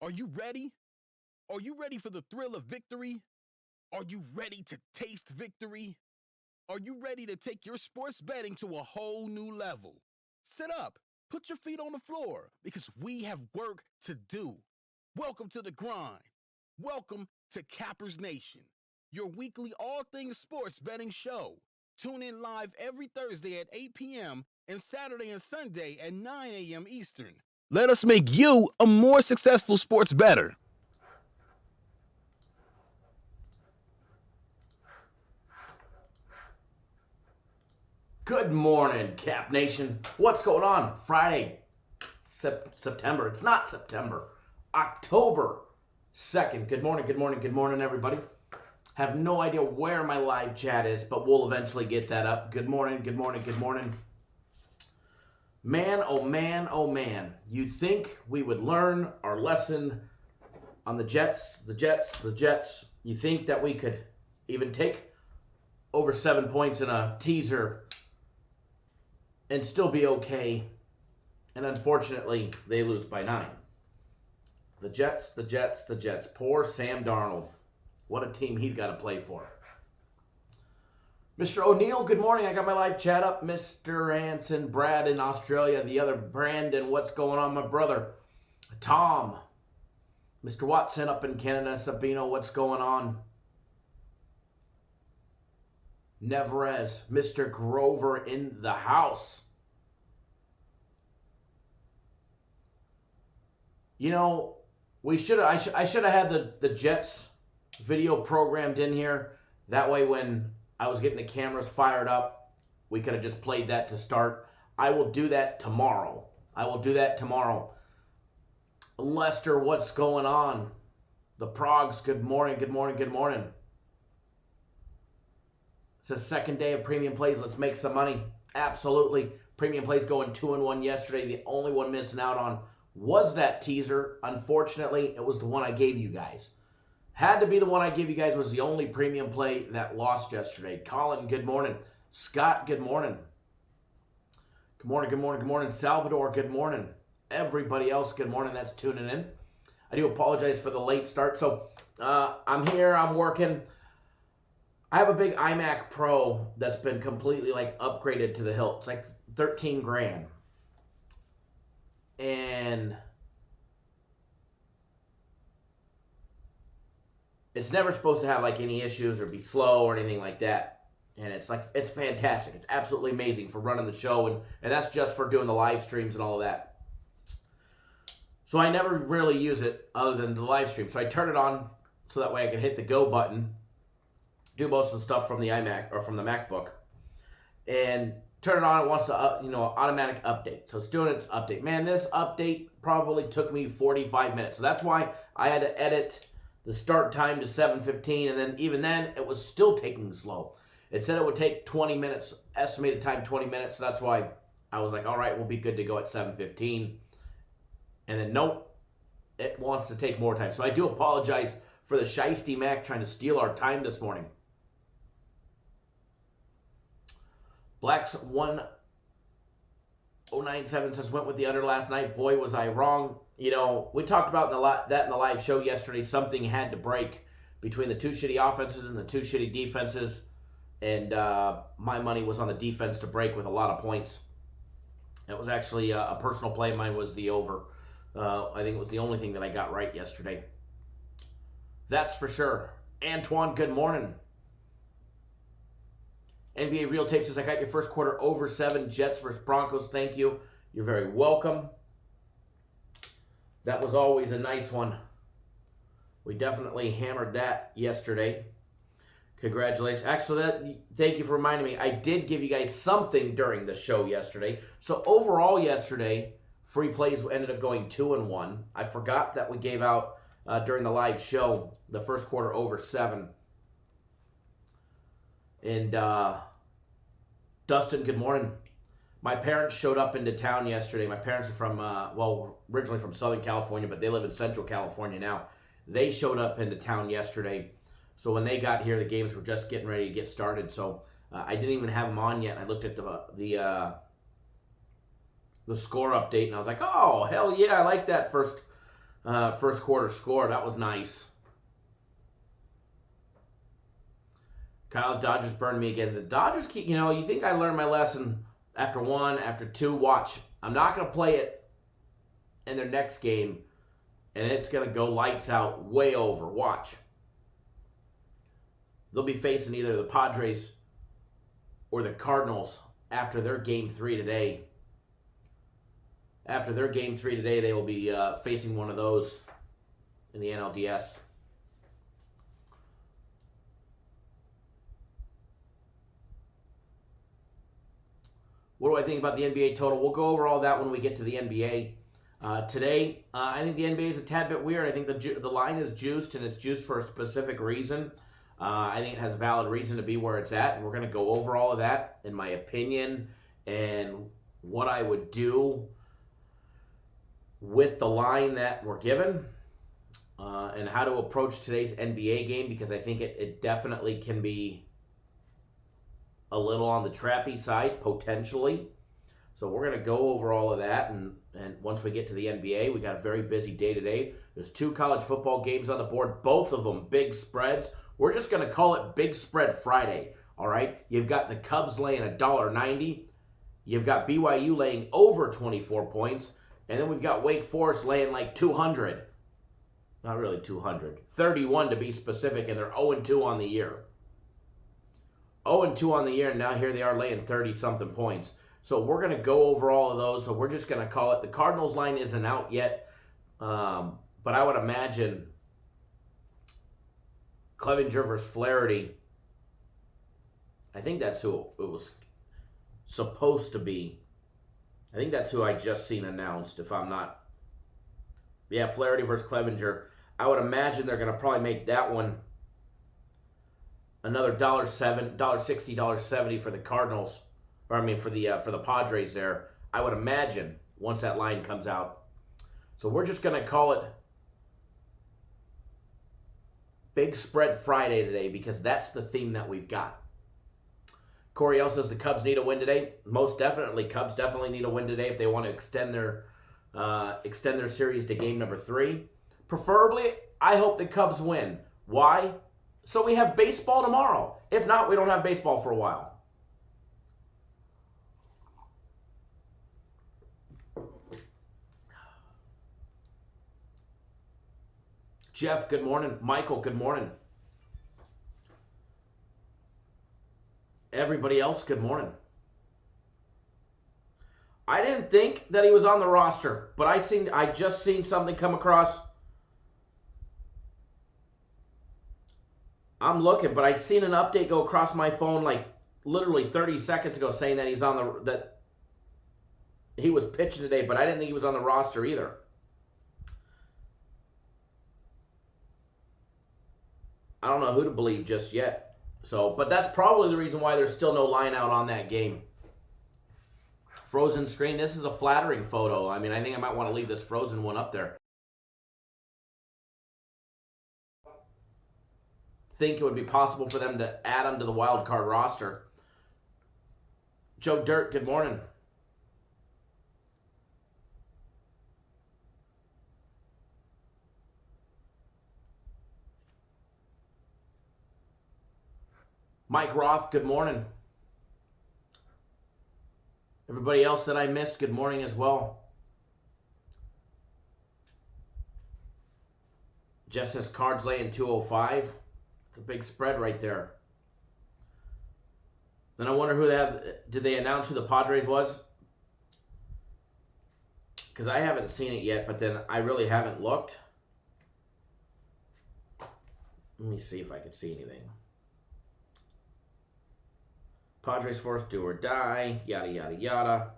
Are you ready? Are you ready for the thrill of victory? Are you ready to taste victory? Are you ready to take your sports betting to a whole new level? Sit up, put your feet on the floor, because we have work to do. Welcome to the grind. Welcome to Cappers Nation, your weekly all things sports betting show. Tune in live every Thursday at 8 p.m. and Saturday and Sunday at 9 a.m. Eastern. Let us make you a more successful sports bettor. Good morning, Cap Nation. What's going on? Friday, September. It's not September. October 2nd. Good morning, everybody. Have no idea where my live chat is, but we'll eventually get that up. Good morning. Man, oh man. You'd think we would learn our lesson on the Jets. You think that we could even take over 7 points in a teaser and still be okay. And unfortunately, they lose by 9. The Jets. Poor Sam Darnold. What a team he's got to play for. Mr. O'Neill, good morning. I got my live chat up. Mr. Hanson, Brad in Australia, the other Brandon, what's going on, my brother? Tom. Mr. Watson up in Canada. Sabino, what's going on? Neverez, Mr. Grover in the house. You know, I should have had the Jets video programmed in here. That way when I was getting the cameras fired up, we could have just played that to start. I will do that tomorrow. Lester, what's going on? The Progs, good morning. It's the second day of premium plays. Let's make some money. Absolutely. Premium plays going 2-1 yesterday. The only one missing out on was that teaser. Unfortunately, it was the one I gave you guys. Had to be the one I gave you guys. Was the only premium play that lost yesterday. Colin, good morning. Scott, good morning. Good morning. Salvador, good morning. Everybody else, good morning. That's tuning in. I do apologize for the late start. So I'm here. I'm working. I have a big iMac Pro that's been completely upgraded to the hilt. It's like 13 grand. And it's never supposed to have any issues or be slow or anything like that. And it's fantastic. It's absolutely amazing for running the show, and that's just for doing the live streams and all of that. So I never really use it other than the live stream. So I turn it on so that way I can hit the go button, do most of the stuff from the iMac or from the MacBook, and turn it on. It wants to automatic update. So it's doing its update. Man, this update probably took me 45 minutes. So that's why I had to edit the start time to 7:15, and then even then it was still taking slow. It said it would take 20 minutes, estimated time 20 minutes. So that's why I was like, all right, we'll be good to go at 7:15. And then nope, it wants to take more time. So I do apologize for the Shiesty Mac trying to steal our time this morning. Blacks 1097 says, went with the under last night. Boy, was I wrong. You know, we talked about that in the live show yesterday. Something had to break between the two shitty offenses and the two shitty defenses. And my money was on the defense to break with a lot of points. It was actually a personal play. Mine was the over. I think it was the only thing that I got right yesterday. That's for sure. Antoine, good morning. NBA Real Tape says, I got your first quarter over 7, Jets versus Broncos. Thank you. You're very welcome. That was always a nice one. We definitely hammered that yesterday. Congratulations. Actually, thank you for reminding me. I did give you guys something during the show yesterday. So overall yesterday, free plays ended up going 2-1. I forgot that we gave out during the live show the first quarter over 7. And Dustin, good morning. My parents showed up into town yesterday. My parents are from, originally from Southern California, but they live in Central California now. They showed up into town yesterday. So when they got here, the games were just getting ready to get started. So I didn't even have them on yet. I looked at the score update, and I was like, oh, hell yeah, I like that first first quarter score. That was nice. Kyle, Dodgers burned me again. The Dodgers keep, you think I learned my lesson after 1, after 2. Watch. I'm not going to play it in their next game, and it's going to go lights out way over. Watch. They'll be facing either the Padres or the Cardinals after their Game 3 today. After their Game 3 today, they will be facing one of those in the NLDS. What do I think about the NBA total? We'll go over all that when we get to the NBA. Today, I think the NBA is a tad bit weird. I think the line is juiced, and it's juiced for a specific reason. I think it has a valid reason to be where it's at, and we're going to go over all of that, in my opinion, and what I would do with the line that we're given, and how to approach today's NBA game, because I think it definitely can be a little on the trappy side, potentially. So we're going to go over all of that, and once we get to the NBA, we got a very busy day today. There's 2 college football games on the board, both of them big spreads. We're just going to call it Big Spread Friday, all right? You've got the Cubs laying $1.90. You've got BYU laying over 24 points. And then we've got Wake Forest laying like 200. Not really 200. 31 to be specific, and they're 0-2 on the year. 0-2 on the year, and now here they are laying 30-something points. So we're going to go over all of those. So we're just going to call it. The Cardinals line isn't out yet, but I would imagine Clevenger versus Flaherty. I think that's who it was supposed to be. I think that's who I just seen announced, if I'm not. Yeah, Flaherty versus Clevenger. I would imagine they're going to probably make that one another $1.60, $1.70 for the Cardinals. Or I mean for the Padres there. I would imagine once that line comes out. So we're just going to call it Big Spread Friday today, because that's the theme that we've got. Coriel says the Cubs need a win today. Most definitely, Cubs definitely need a win today if they want to extend their series to game number 3. Preferably, I hope the Cubs win. Why? So we have baseball tomorrow. If not, we don't have baseball for a while. Jeff, good morning. Michael, good morning. Everybody else, good morning. I didn't think that he was on the roster, but I just seen something come across. I'm looking, but I'd seen an update go across my phone like literally 30 seconds ago saying that that he was pitching today, but I didn't think he was on the roster either. I don't know who to believe just yet. So, but that's probably the reason why there's still no line out on that game. Frozen screen. This is a flattering photo. I mean, I think I might want to leave this frozen one up there. Think it would be possible for them to add him to the wild card roster. Joe Dirt, good morning. Mike Roth, good morning. Everybody else that I missed, good morning as well. Jess says Cards laying 205. It's a big spread right there. Then I wonder who they have. Did they announce who the Padres was? Because I haven't seen it yet, but then I really haven't looked. Let me see if I can see anything. Padres forced do or die, yada, yada, yada.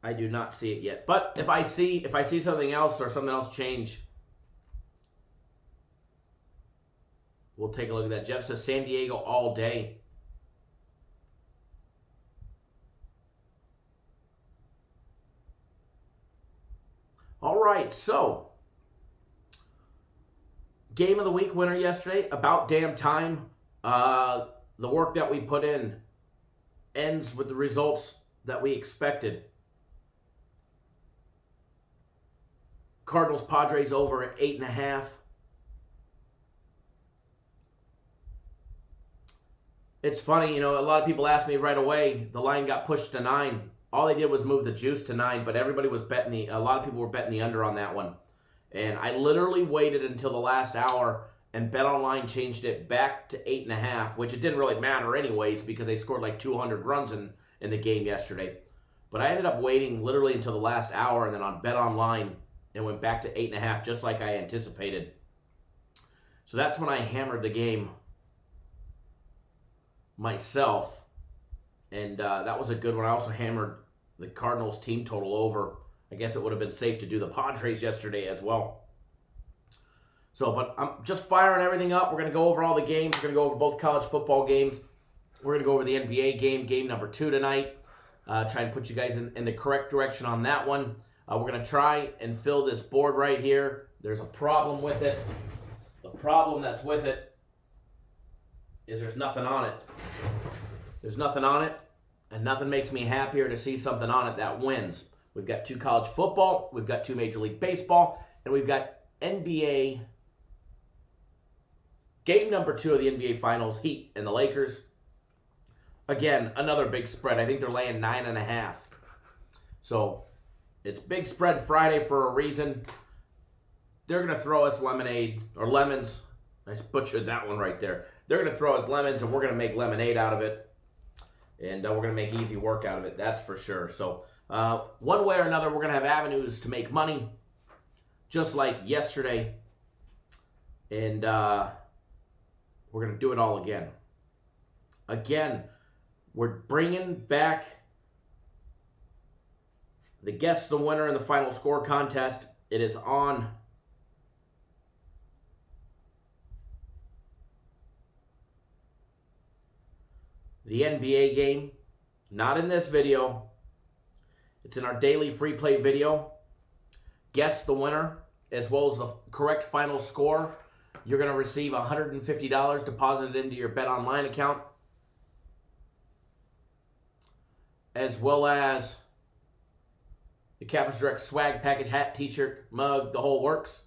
I do not see it yet. But if I see something else or something else change, we'll take a look at that. Jeff says San Diego all day. All right, so Game of the week winner yesterday, about damn time. The work that we put in ends with the results that we expected. Cardinals-Padres over at 8.5. It's funny, a lot of people asked me right away, the line got pushed to 9. All they did was move the juice to 9, but everybody was betting a lot of people were betting the under on that one. And I literally waited until the last hour, and BetOnline changed it back to 8.5, which it didn't really matter anyways because they scored like 200 runs in the game yesterday. But I ended up waiting literally until the last hour, and then on BetOnline, it went back to 8.5, just like I anticipated. So that's when I hammered the game myself, and that was a good one. I also hammered the Cardinals team total over. I guess it would have been safe to do the Padres yesterday as well. So, but I'm just firing everything up. We're going to go over all the games. We're going to go over both college football games. We're going to go over the NBA game number 2 tonight. Try and put you guys in the correct direction on that one. We're going to try and fill this board right here. There's a problem with it. The problem that's with it is there's nothing on it. There's nothing on it, and nothing makes me happier to see something on it that wins. We've got 2 college football, we've got 2 Major League Baseball, and we've got NBA game number 2 of the NBA Finals, Heat and the Lakers. Again, another big spread. I think they're laying 9.5. So it's big spread Friday for a reason. They're going to throw us lemonade, or lemons. I butchered that one right there. They're going to throw us lemons, and we're going to make lemonade out of it. And we're going to make easy work out of it, that's for sure. So one way or another, we're going to have avenues to make money, just like yesterday. And we're going to do it all again. Again, we're bringing back the Guess the Winner in the Final Score contest. It is on the NBA game, not in this video. It's in our daily free play video. Guess the winner, as well as the correct final score. You're going to receive $150 deposited into your BetOnline account, as well as the Campus Direct swag package, hat, t-shirt, mug, the whole works.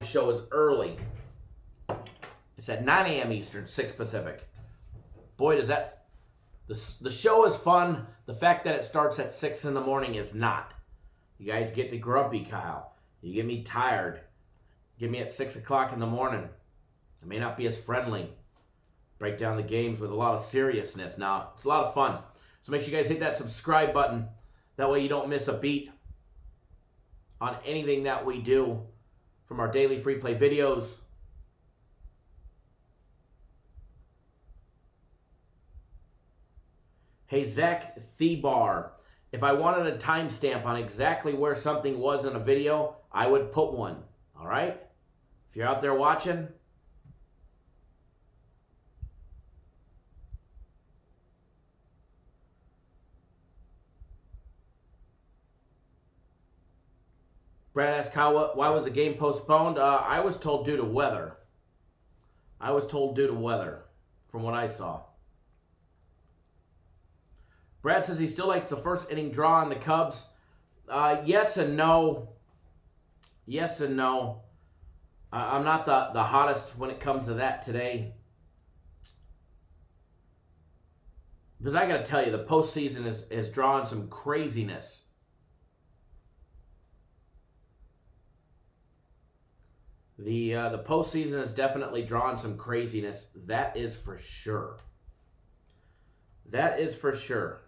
The show is early. It's at 9 a.m. Eastern, 6 Pacific. Boy, does that... The show is fun. The fact that it starts at 6 in the morning is not. You guys get the grumpy, Kyle. You get me tired. Get me at 6 o'clock in the morning. I may not be as friendly. Break down the games with a lot of seriousness. Now, it's a lot of fun. So make sure you guys hit that subscribe button. That way you don't miss a beat on anything that we do from our daily free play videos. Hey, Zach Thebar, if I wanted a timestamp on exactly where something was in a video, I would put one, all right? If you're out there watching, Brad asked, why was the game postponed? I was told due to weather. I was told due to weather, from what I saw. Brad says he still likes the first inning draw on the Cubs. Yes and no. Yes and no. I'm not the hottest when it comes to that today. Because I got to tell you, the postseason has drawn some craziness. The postseason has definitely drawn some craziness. That is for sure. That is for sure.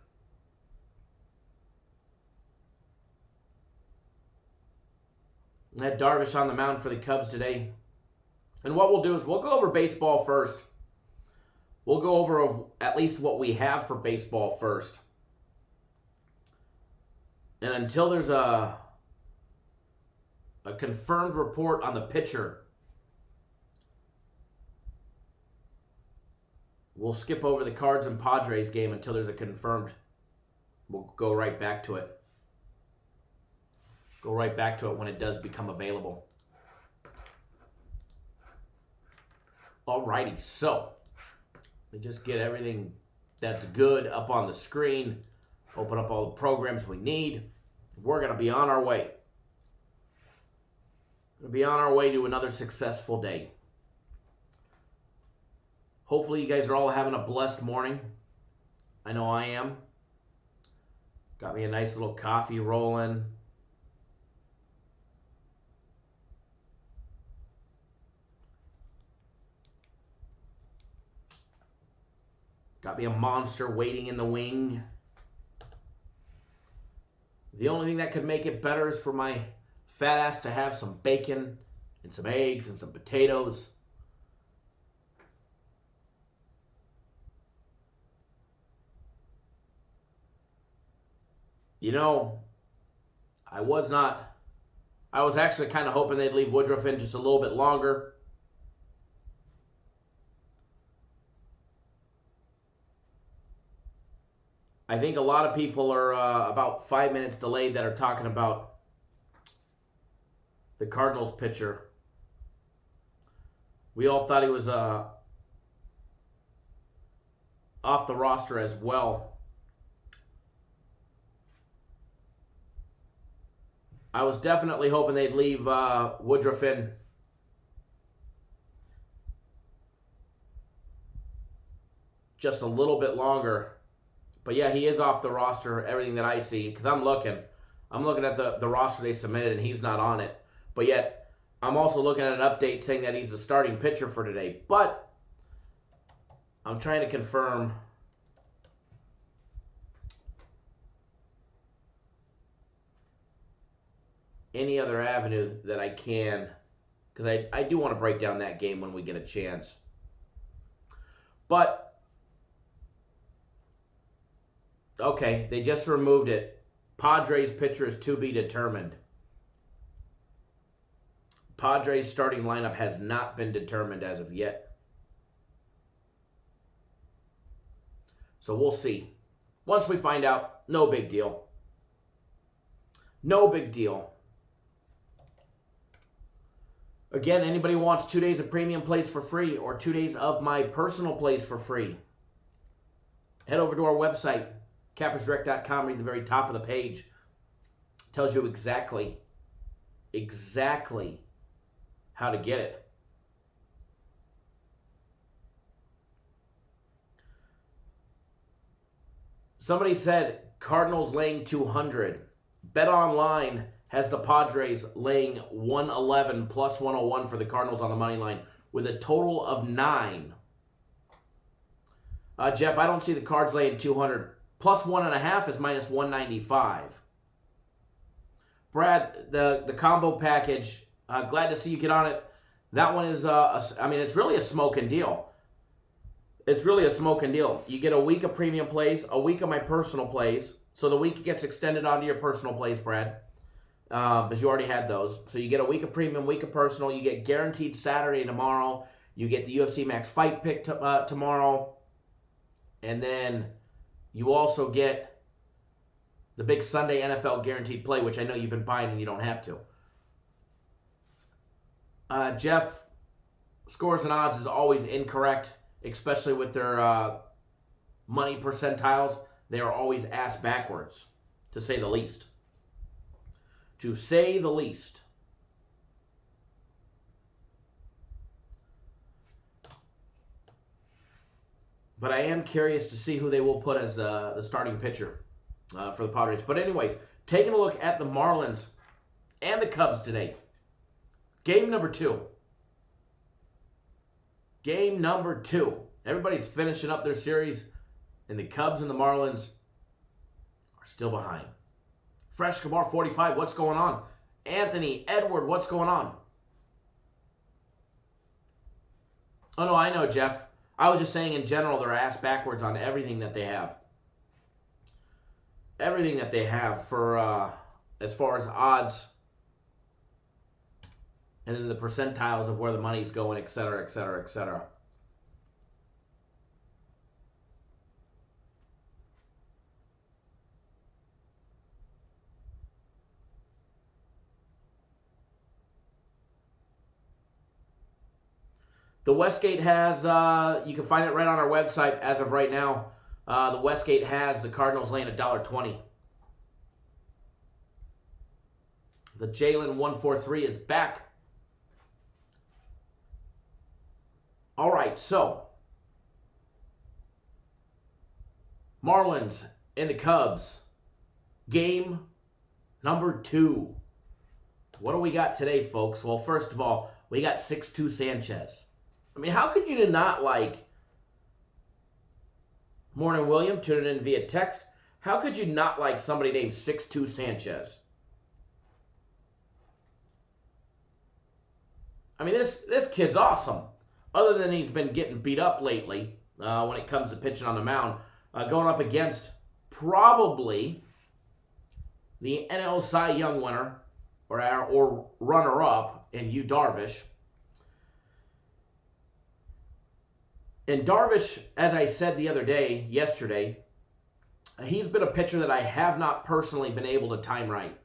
I had Darvish on the mound for the Cubs today. And what we'll do is we'll go over baseball first. We'll go over at least what we have for baseball first. And until there's a confirmed report on the pitcher, we'll skip over the Cards and Padres game until there's a confirmed. We'll go right back to it. Go right back to it when it does become available. Alrighty, so let me just get everything that's good up on the screen. open up all the programs we need. We're going to be on our way. We're going to be on our way to another successful day. Hopefully you guys are all having a blessed morning. I know I am. Got me a nice little coffee rolling. Got me a Monster waiting in the wing. The only thing that could make it better is for my fat ass to have some bacon and some eggs and some potatoes. You know, I was actually kind of hoping they'd leave Woodruff in just a little bit longer. I think a lot of people are about 5 minutes delayed that are talking about the Cardinals pitcher. We all thought he was off the roster as well. I was definitely hoping they'd leave Woodruff in. Just a little bit longer. But yeah, he is off the roster, everything that I see, because I'm looking at the roster they submitted, and he's not on it. But yet, I'm also looking at an update saying that he's the starting pitcher for today. But I'm trying to confirm any other avenue that I can, because I do want to break down that game when we get a chance. But okay, they just removed it. Padres pitcher is to be determined. Padres starting lineup has not been determined as of yet. So we'll see. Once we find out, no big deal. No big deal. Again, anybody wants 2 days of premium plays for free or 2 days of my personal plays for free, head over to our website, cappersdirect.com. Read the very top of the page. It tells you exactly how to get it. Somebody said Cardinals laying 200. Bet Online has the Padres laying 111 plus 101 for the Cardinals on the money line with a total of 9. Jeff, I don't see the Cards laying 200. Plus 1.5 is minus 195. Brad, the combo package, glad to see you get on it. That one is, it's really a smoking deal. It's really a smoking deal. You get a week of premium plays, a week of my personal plays. So the week gets extended onto your personal plays, Brad, because you already had those. So you get a week of premium, week of personal. You get guaranteed Saturday tomorrow. You get the UFC Max Fight Pick tomorrow. And then you also get the big Sunday NFL guaranteed play, which I know you've been buying and you don't have to. Jeff, Scores and Odds is always incorrect, especially with their money percentiles. They are always ass backwards, to say the least. To say the least. But I am curious to see who they will put as the starting pitcher for the Padres. But anyways, taking a look at the Marlins and the Cubs today. Game number 2. Game number 2. Everybody's finishing up their series, and the Cubs and the Marlins are still behind. Fresh Kamar 45, what's going on? Anthony, Edward, what's going on? Oh, no, I know, Jeff. I was just saying in general, they're ass backwards on everything that they have. Everything that they have for as far as odds and then the percentiles of where the money's going, et cetera, et cetera, et cetera. The Westgate has, you can find it right on our website as of right now. The Westgate has the Cardinals laying $1.20. The Jalen 143 is back. All right, so Marlins and the Cubs, game number 2. What do we got today, folks? Well, first of all, we got 6'2" Sanchez. I mean, how could you not like Morning William tuning in via text? How could you not like somebody named 6'2" Sanchez? I mean, this kid's awesome. Other than he's been getting beat up lately when it comes to pitching on the mound, going up against probably the NL Cy Young winner or runner-up in Yu Darvish. And Darvish, as I said yesterday, he's been a pitcher that I have not personally been able to time right.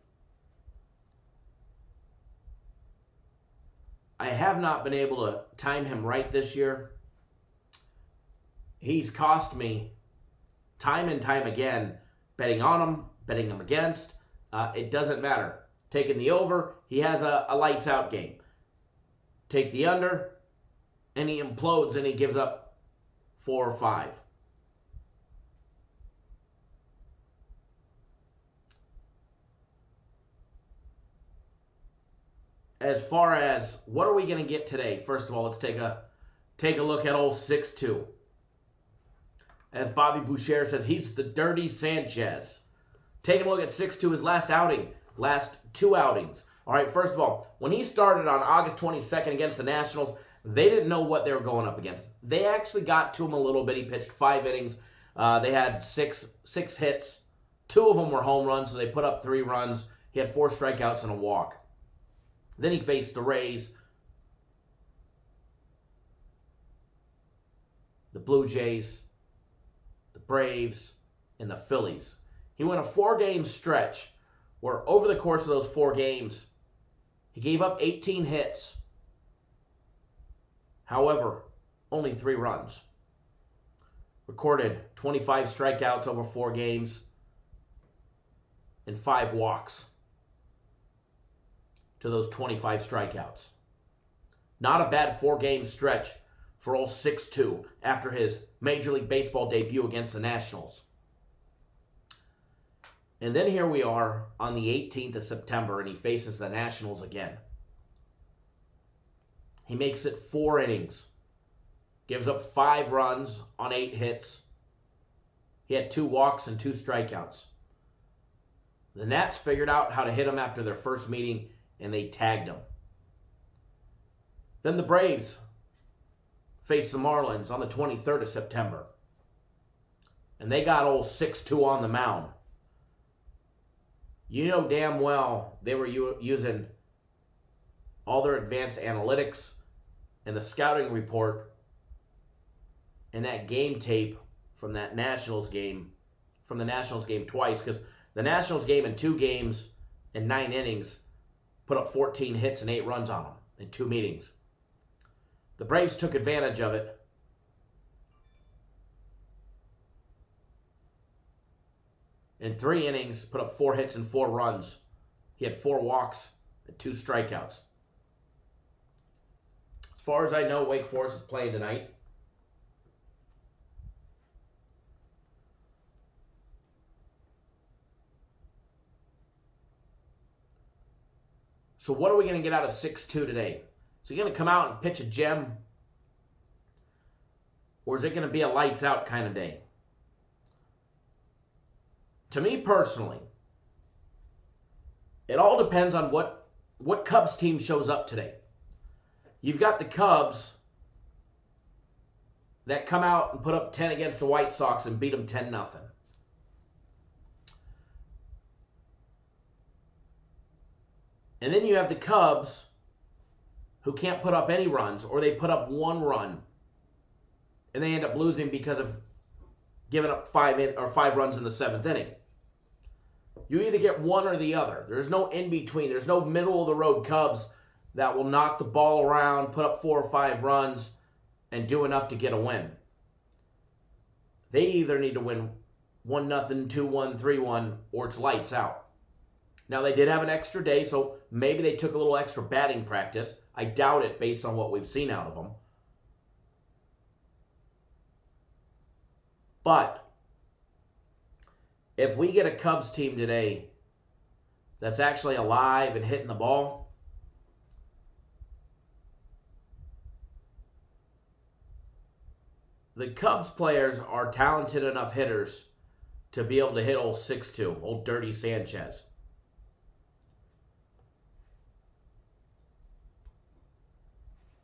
I have not been able to time him right this year. He's cost me time and time again, betting on him, betting him against. It doesn't matter. Taking the over, he has a lights out game. Take the under, and he implodes and he gives up 4 or 5. As far as what are we going to get today? First of all, let's take a look at old 6'2". As Bobby Boucher says, he's the dirty Sanchez. Taking a look at 6'2", his last two outings. All right, first of all, when he started on August 22nd against the Nationals, they didn't know what they were going up against. They actually got to him a little bit. He pitched 5 innings. They had six hits. 2 of them were home runs, so they put up 3 runs. He had 4 strikeouts and a walk. Then he faced the Rays, the Blue Jays, the Braves, and the Phillies. He went a 4-game stretch where over the course of those 4 games, he gave up 18 hits. However, only 3 runs. Recorded 25 strikeouts over 4 games and 5 walks to those 25 strikeouts. Not a bad 4-game stretch for old 6'2" after his Major League Baseball debut against the Nationals. And then here we are on the 18th of September, and he faces the Nationals again. He makes it 4 innings. Gives up 5 runs on 8 hits. He had 2 walks and 2 strikeouts. The Nats figured out how to hit him after their first meeting, and they tagged him. Then the Braves faced the Marlins on the 23rd of September. And they got old 6'2" on the mound. You know damn well they were using all their advanced analytics and the scouting report and that game tape from that Nationals game, from the Nationals game twice, because the Nationals game in 2 games and 9 innings put up 14 hits and 8 runs on them in 2 meetings. The Braves took advantage of it. In 3 innings, put up 4 hits and 4 runs. He had 4 walks and 2 strikeouts. As far as I know, Wake Forest is playing tonight. So what are we going to get out of 6'2" today? Is he going to come out and pitch a gem? Or is it going to be a lights out kind of day? To me personally, it all depends on what Cubs team shows up today. You've got the Cubs that come out and put up 10 against the White Sox and beat them 10-0. And then you have the Cubs who can't put up any runs, or they put up 1 run and they end up losing because of giving up 5 runs in the 7th inning. You either get one or the other. There's no in between. There's no middle of the road Cubs that will knock the ball around, put up 4 or 5 runs, and do enough to get a win. They either need to win 1-0, 2-1, 3-1, or it's lights out. Now, they did have an extra day, so maybe they took a little extra batting practice. I doubt it based on what we've seen out of them. But if we get a Cubs team today that's actually alive and hitting the ball, the Cubs players are talented enough hitters to be able to hit old 6-2, old Dirty Sanchez.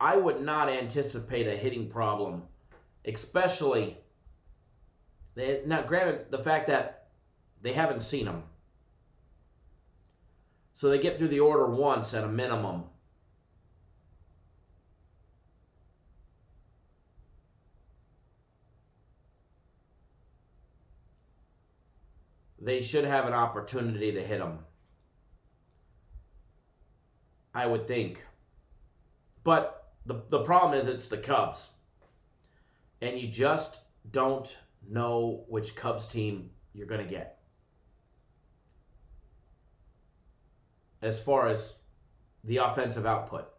I would not anticipate a hitting problem, especially, now granted, the fact that they haven't seen him. So they get through the order once at a minimum. They should have an opportunity to hit him, I would think. But the problem is it's the Cubs. And you just don't know which Cubs team you're going to get. As far as the offensive output.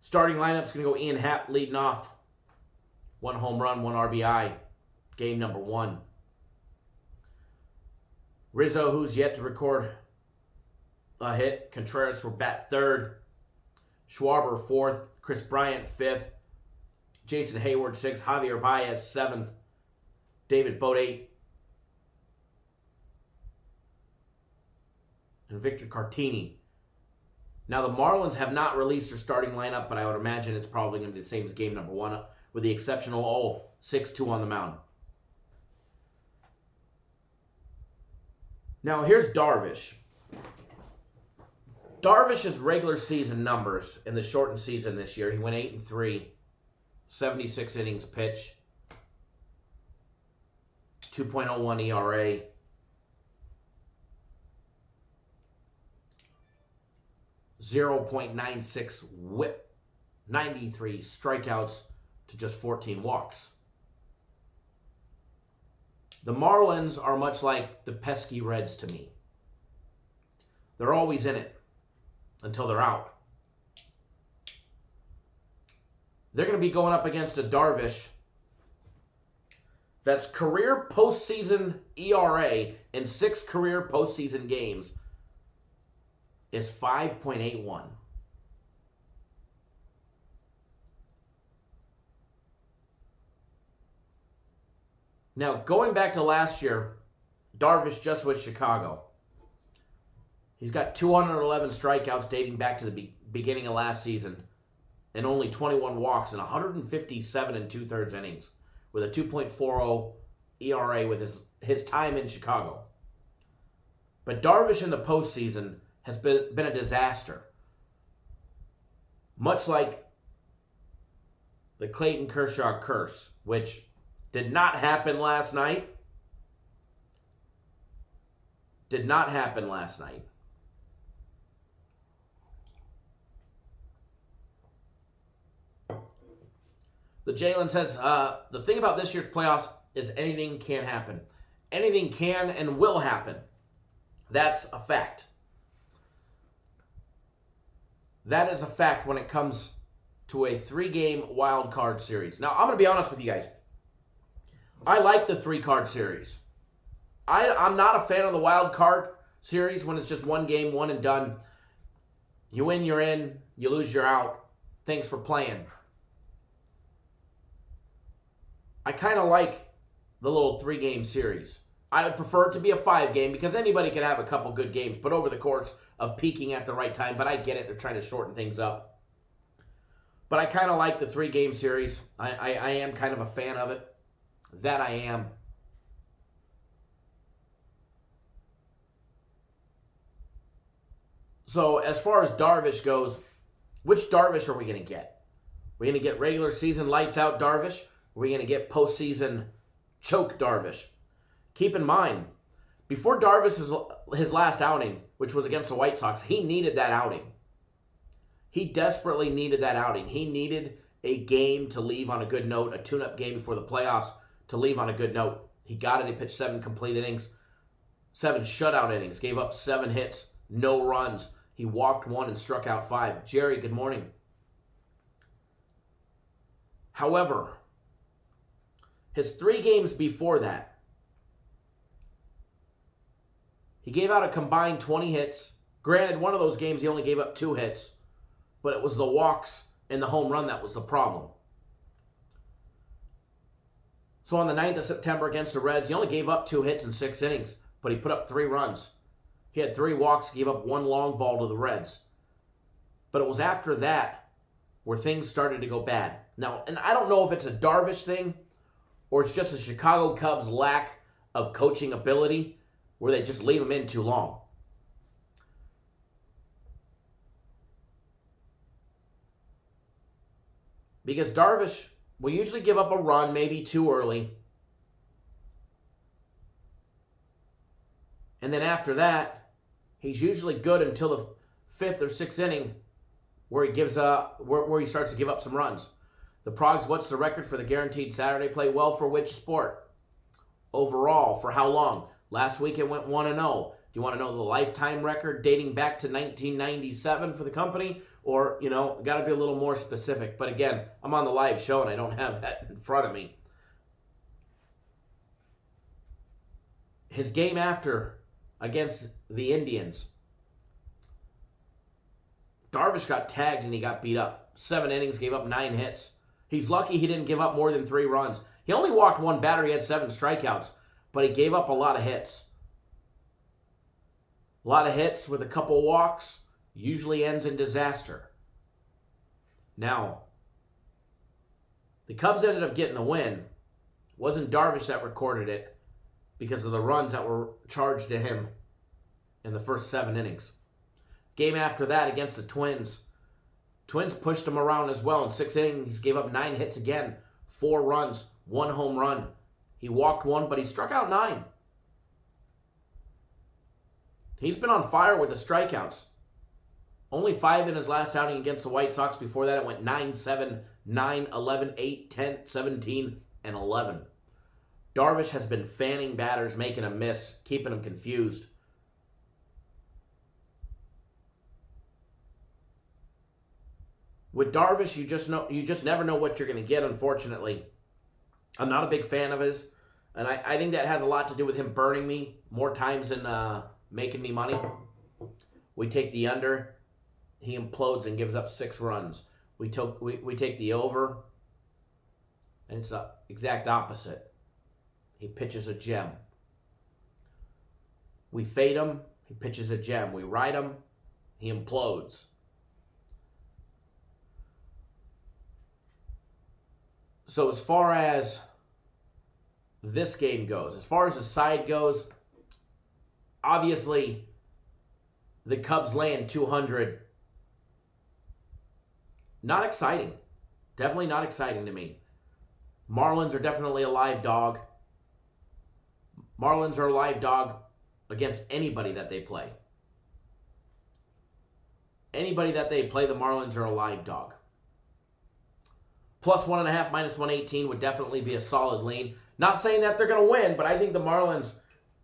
Starting lineup's going to go Ian Happ leading off. 1 home run, 1 RBI. Game number 1. Rizzo, who's yet to record a hit. Contreras will bat 3rd. Schwarber 4th. Chris Bryant 5th. Jason Hayward 6th. Javier Baez 7th. David Bote 8th. And Victor Cartini. Now, the Marlins have not released their starting lineup, but I would imagine it's probably going to be the same as game number 1, with the exceptional 6-2 on the mound. Now, here's Darvish. Darvish's regular season numbers in the shortened season this year, he went 8-3, 76 innings pitched, 2.01 ERA, .96 whip, 93 strikeouts to just 14 walks. The Marlins are much like the pesky Reds to me. They're always in it until they're out. They're going to be going up against a Darvish that's career postseason ERA in 6 career postseason games is 5.81. Now, going back to last year, Darvish just with Chicago. He's got 211 strikeouts dating back to the beginning of last season and only 21 walks and 157 2/3 innings with a 2.40 ERA with his time in Chicago. But Darvish in the postseason has been a disaster. Much like the Clayton Kershaw curse, which did not happen last night. Did not happen last night. The Jalen says, the thing about this year's playoffs is anything can happen. Anything can and will happen. That's a fact. That is a fact when it comes to a 3-game wild card series. Now, I'm going to be honest with you guys. I like the 3-card series. I'm not a fan of the wild card series when it's just 1 game, 1 and done. You win, you're in. You lose, you're out. Thanks for playing. I kind of like the little 3-game series. I would prefer it to be a 5-game because anybody can have a couple good games, but over the course of peaking at the right time. But I get it. They're trying to shorten things up. But I kind of like the 3-game series. I am kind of a fan of it. That I am. So as far as Darvish goes, which Darvish are we going to get? We're going to get regular season lights out Darvish? Or are we going to get postseason choke Darvish? Keep in mind, before Darvish's his last outing, which was against the White Sox, he needed that outing. He desperately needed that outing. He needed a game to leave on a good note, a tune-up game before the playoffs, to leave on a good note. He got it. He pitched 7 complete innings, 7 shutout innings, gave up 7 hits, no runs. He walked 1 and struck out 5. Jerry, good morning. However, his 3 games before that, he gave out a combined 20 hits. Granted, one of those games he only gave up 2 hits, but it was the walks and the home run that was the problem. So on the 9th of September against the Reds, he only gave up 2 hits in 6 innings, but he put up 3 runs. He had 3 walks, gave up 1 long ball to the Reds. But it was after that where things started to go bad. Now, and I don't know if it's a Darvish thing or it's just the Chicago Cubs' lack of coaching ability where they just leave him in too long. Because Darvish will usually give up a run, maybe too early. And then after that, he's usually good until the 5th or 6th inning where he gives where he starts to give up some runs. The Progs, what's the record for the guaranteed Saturday play? Well, for which sport? Overall, for how long? Last week it went 1-0. Do you want to know the lifetime record dating back to 1997 for the company? Or, got to be a little more specific. But again, I'm on the live show and I don't have that in front of me. His game after against the Indians, Darvish got tagged and he got beat up. 7 innings, gave up 9 hits. He's lucky he didn't give up more than 3 runs. He only walked 1 batter. He had 7 strikeouts, but he gave up a lot of hits. A lot of hits with a couple walks usually ends in disaster. Now, the Cubs ended up getting the win. It wasn't Darvish that recorded it because of the runs that were charged to him in the first 7 innings. Game after that against the Twins. Twins pushed him around as well. In 6 innings, gave up 9 hits again, 4 runs, 1 home run. He walked 1, but he struck out 9. He's been on fire with the strikeouts. Only 5 in his last outing against the White Sox. Before that, it went 9-7, 9-11, 8, 10, 17, and 11. Darvish has been fanning batters, making them miss, keeping them confused. With Darvish, you just never know what you're going to get, unfortunately. I'm not a big fan of his, and I think that has a lot to do with him burning me more times than making me money. We take the under. He implodes and gives up 6 runs. We take the over, and it's the exact opposite. He pitches a gem. We fade him. He pitches a gem. We ride him. He implodes. So as far as this game goes, as far as the side goes, obviously the Cubs laying 200. Not exciting. Definitely not exciting to me. Marlins are definitely a live dog. Marlins are a live dog against anybody that they play. Anybody that they play, the Marlins are a live dog. Plus 1.5, minus 118 would definitely be a solid lean. Not saying that they're going to win, but I think the Marlins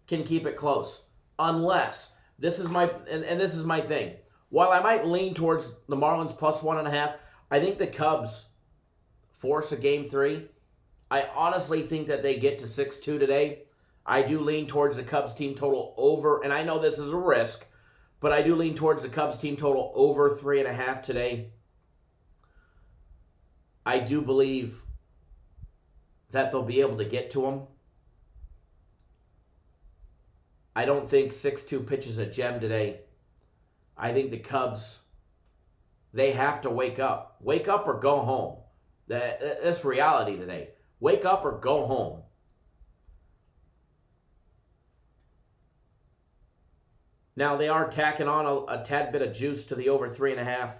can keep it close. Unless, this is my thing. While I might lean towards the Marlins plus 1.5, I think the Cubs force a game 3. I honestly think that they get to 6-2 today. I do lean towards the Cubs team total over, and I know this is a risk, but I do lean towards the Cubs team total over 3.5 today. I do believe that they'll be able to get to them. I don't think 6-2 pitches a gem today. I think the Cubs, they have to wake up. Wake up or go home. That's reality today. Wake up or go home. Now, they are tacking on a tad bit of juice to the over 3.5.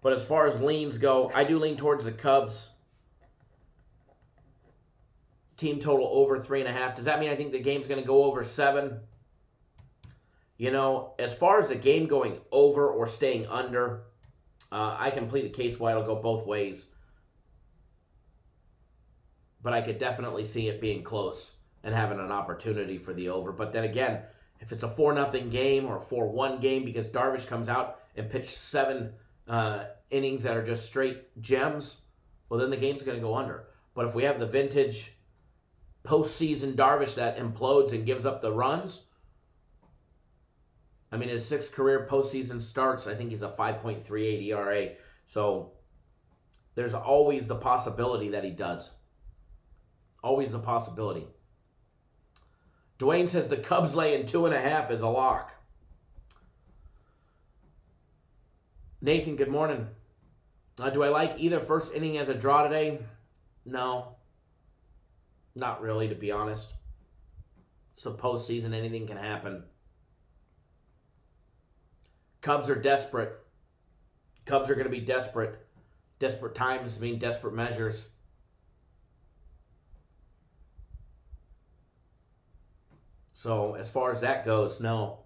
But as far as leans go, I do lean towards the Cubs. Team total over 3.5. Does that mean I think the game's going to go over 7? As far as the game going over or staying under, I can plead the case why it'll go both ways. but I could definitely see it being close and having an opportunity for the over. But then again, if it's a 4-0 game or a 4-1 game because Darvish comes out and pitched 7 innings that are just straight gems, well, then the game's going to go under. But if we have the vintage postseason Darvish that implodes and gives up the runs, I mean, his 6th career postseason starts, I think he's a 5.38 ERA. So there's always the possibility that he does. Always the possibility. Dwayne says the Cubs laying 2.5 is a lock. Nathan, good morning. Do I like either first inning as a draw today? No. Not really, to be honest. It's the postseason. Anything can happen. Cubs are desperate. Cubs are going to be desperate. Desperate times mean desperate measures. So as far as that goes, no.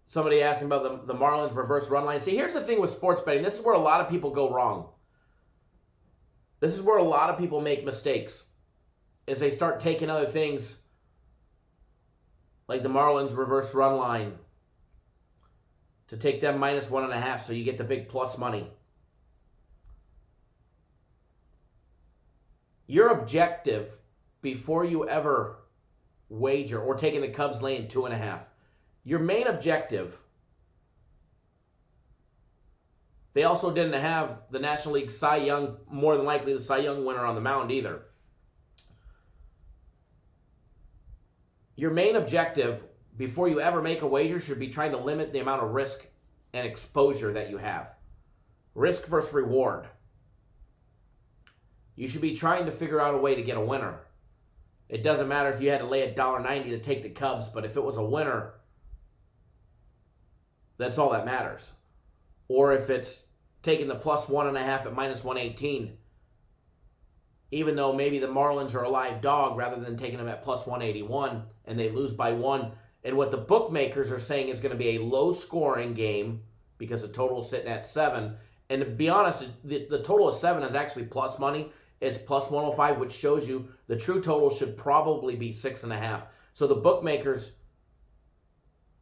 Somebody asking about the Marlins reverse run line. See, here's the thing with sports betting. This is where a lot of people go wrong. This is where a lot of people make mistakes. Is they start taking other things like the Marlins reverse run line to take them -1.5 so you get the big plus money. Your objective before you ever wager or taking the Cubs laying 2.5, your main objective, they also didn't have the National League Cy Young, more than likely the Cy Young winner on the mound either. Your main objective before you ever make a wager should be trying to limit the amount of risk and exposure that you have. Risk versus reward. You should be trying to figure out a way to get a winner. It doesn't matter if you had to lay $1.90 to take the Cubs, but if it was a winner, that's all that matters. Or if it's taking the +1.5 at -118, even though maybe the Marlins are a live dog rather than taking them at +181 and they lose by 1. And what the bookmakers are saying is going to be a low-scoring game because the total is sitting at 7. And to be honest, the total of 7 is actually plus money. It's +105, which shows you the true total should probably be 6.5. So the bookmakers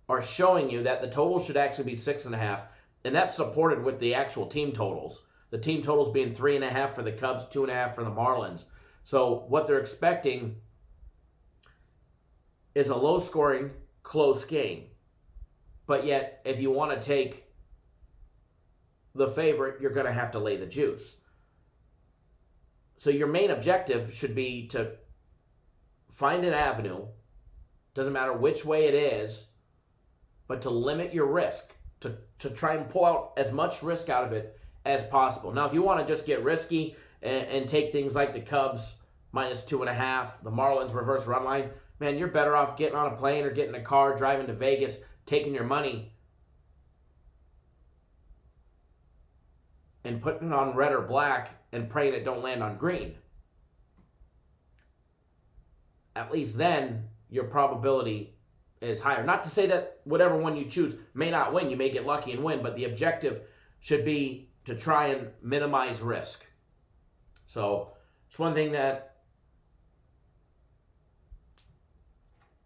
are showing you that the total should actually be 6.5, and that's supported with the actual team totals. The team totals being 3.5 for the Cubs, 2.5 for the Marlins. So what they're expecting is a low-scoring, close game. But yet, if you want to take the favorite, you're going to have to lay the juice. So your main objective should be to find an avenue, doesn't matter which way it is, but to limit your risk, to try and pull out as much risk out of it as possible. Now, if you want to just get risky and take things like the Cubs -2.5, the Marlins reverse run line, man, you're better off getting on a plane or getting a car, driving to Vegas, taking your money and putting it on red or black and praying it don't land on green. At least then your probability is higher. Not to say that whatever one you choose may not win. You may get lucky and win, but the objective should be to try and minimize risk. So it's one thing that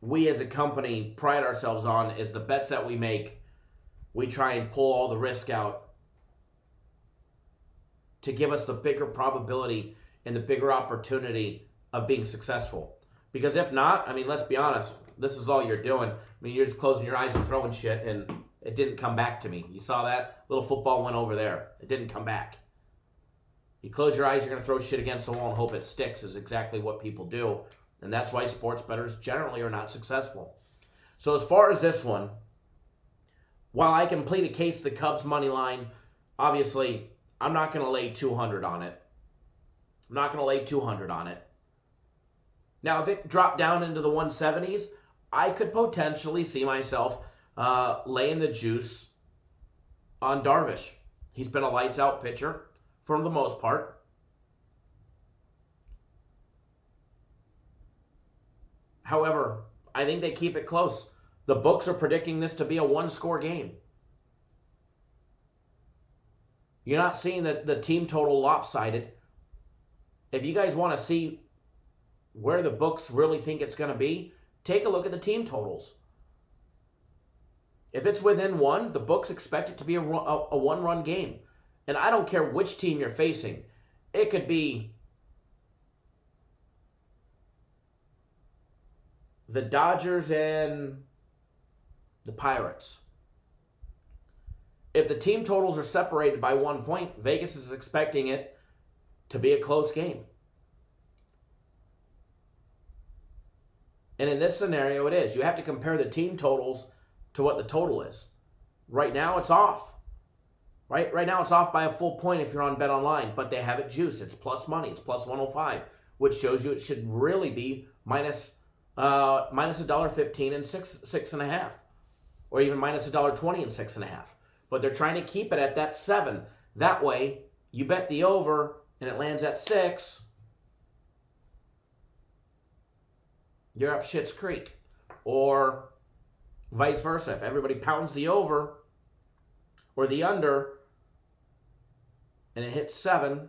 we as a company pride ourselves on is the bets that we make, we try and pull all the risk out to give us the bigger probability and the bigger opportunity of being successful. Because if not, I mean, let's be honest, this is all you're doing. I mean, you're just closing your eyes and throwing shit, and it didn't come back to me. You saw that? Little football went over there. It didn't come back. You close your eyes, you're going to throw shit against the wall and hope it sticks is exactly what people do. And that's why sports bettors generally are not successful. So as far as this one, while I can plead a case the Cubs money line, obviously I'm not going to lay 200 on it. I'm not going to lay 200 on it. Now, if it dropped down into the 170s, I could potentially see myself laying the juice on Darvish. He's been a lights-out pitcher for the most part. However, I think they keep it close. The books are predicting this to be a one-score game. You're not seeing the team total lopsided. If you guys want to see where the books really think it's going to be, take a look at the team totals. If it's within one, the books expect it to be a one-run game. And I don't care which team you're facing. It could be the Dodgers and the Pirates. If the team totals are separated by 1 point, Vegas is expecting it to be a close game. And in this scenario, it is. You have to compare the team totals to what the total is. Right now, it's off. Right now, it's off by a full point if you're on Bet Online, but they have it juiced. It's plus money. It's plus 105, which shows you it should really be minus $1.15 and 6.5, or even minus $1.20 and 6.5. But they're trying to keep it at that 7. That way, you bet the over and it lands at 6. You're up Schitt's Creek. Or vice versa. If everybody pounds the over or the under and it hits 7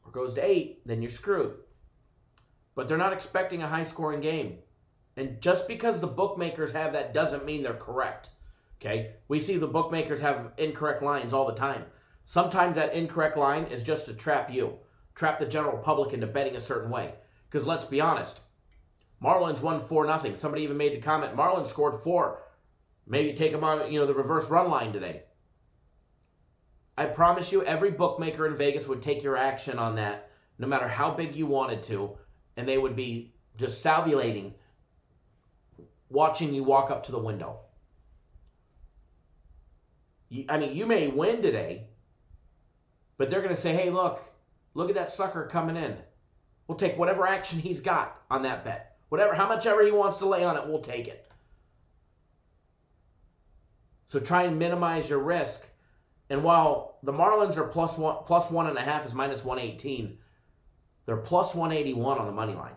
or goes to 8, then you're screwed. But they're not expecting a high-scoring game. And just because the bookmakers have that doesn't mean they're correct. Okay? We see the bookmakers have incorrect lines all the time. Sometimes that incorrect line is just to trap you, trap the general public into betting a certain way. Because let's be honest, Marlins won 4-0. Somebody even made the comment, Marlins scored 4. Maybe take them on, the reverse run line today. I promise you, every bookmaker in Vegas would take your action on that, no matter how big you wanted to, and they would be just salvulating, watching you walk up to the window. You may win today, but they're going to say, hey, look at that sucker coming in. We'll take whatever action he's got on that bet. How much ever he wants to lay on it, we'll take it. So try and minimize your risk. And while the Marlins are plus 1.5 is minus 118, they're plus 181 on the money line.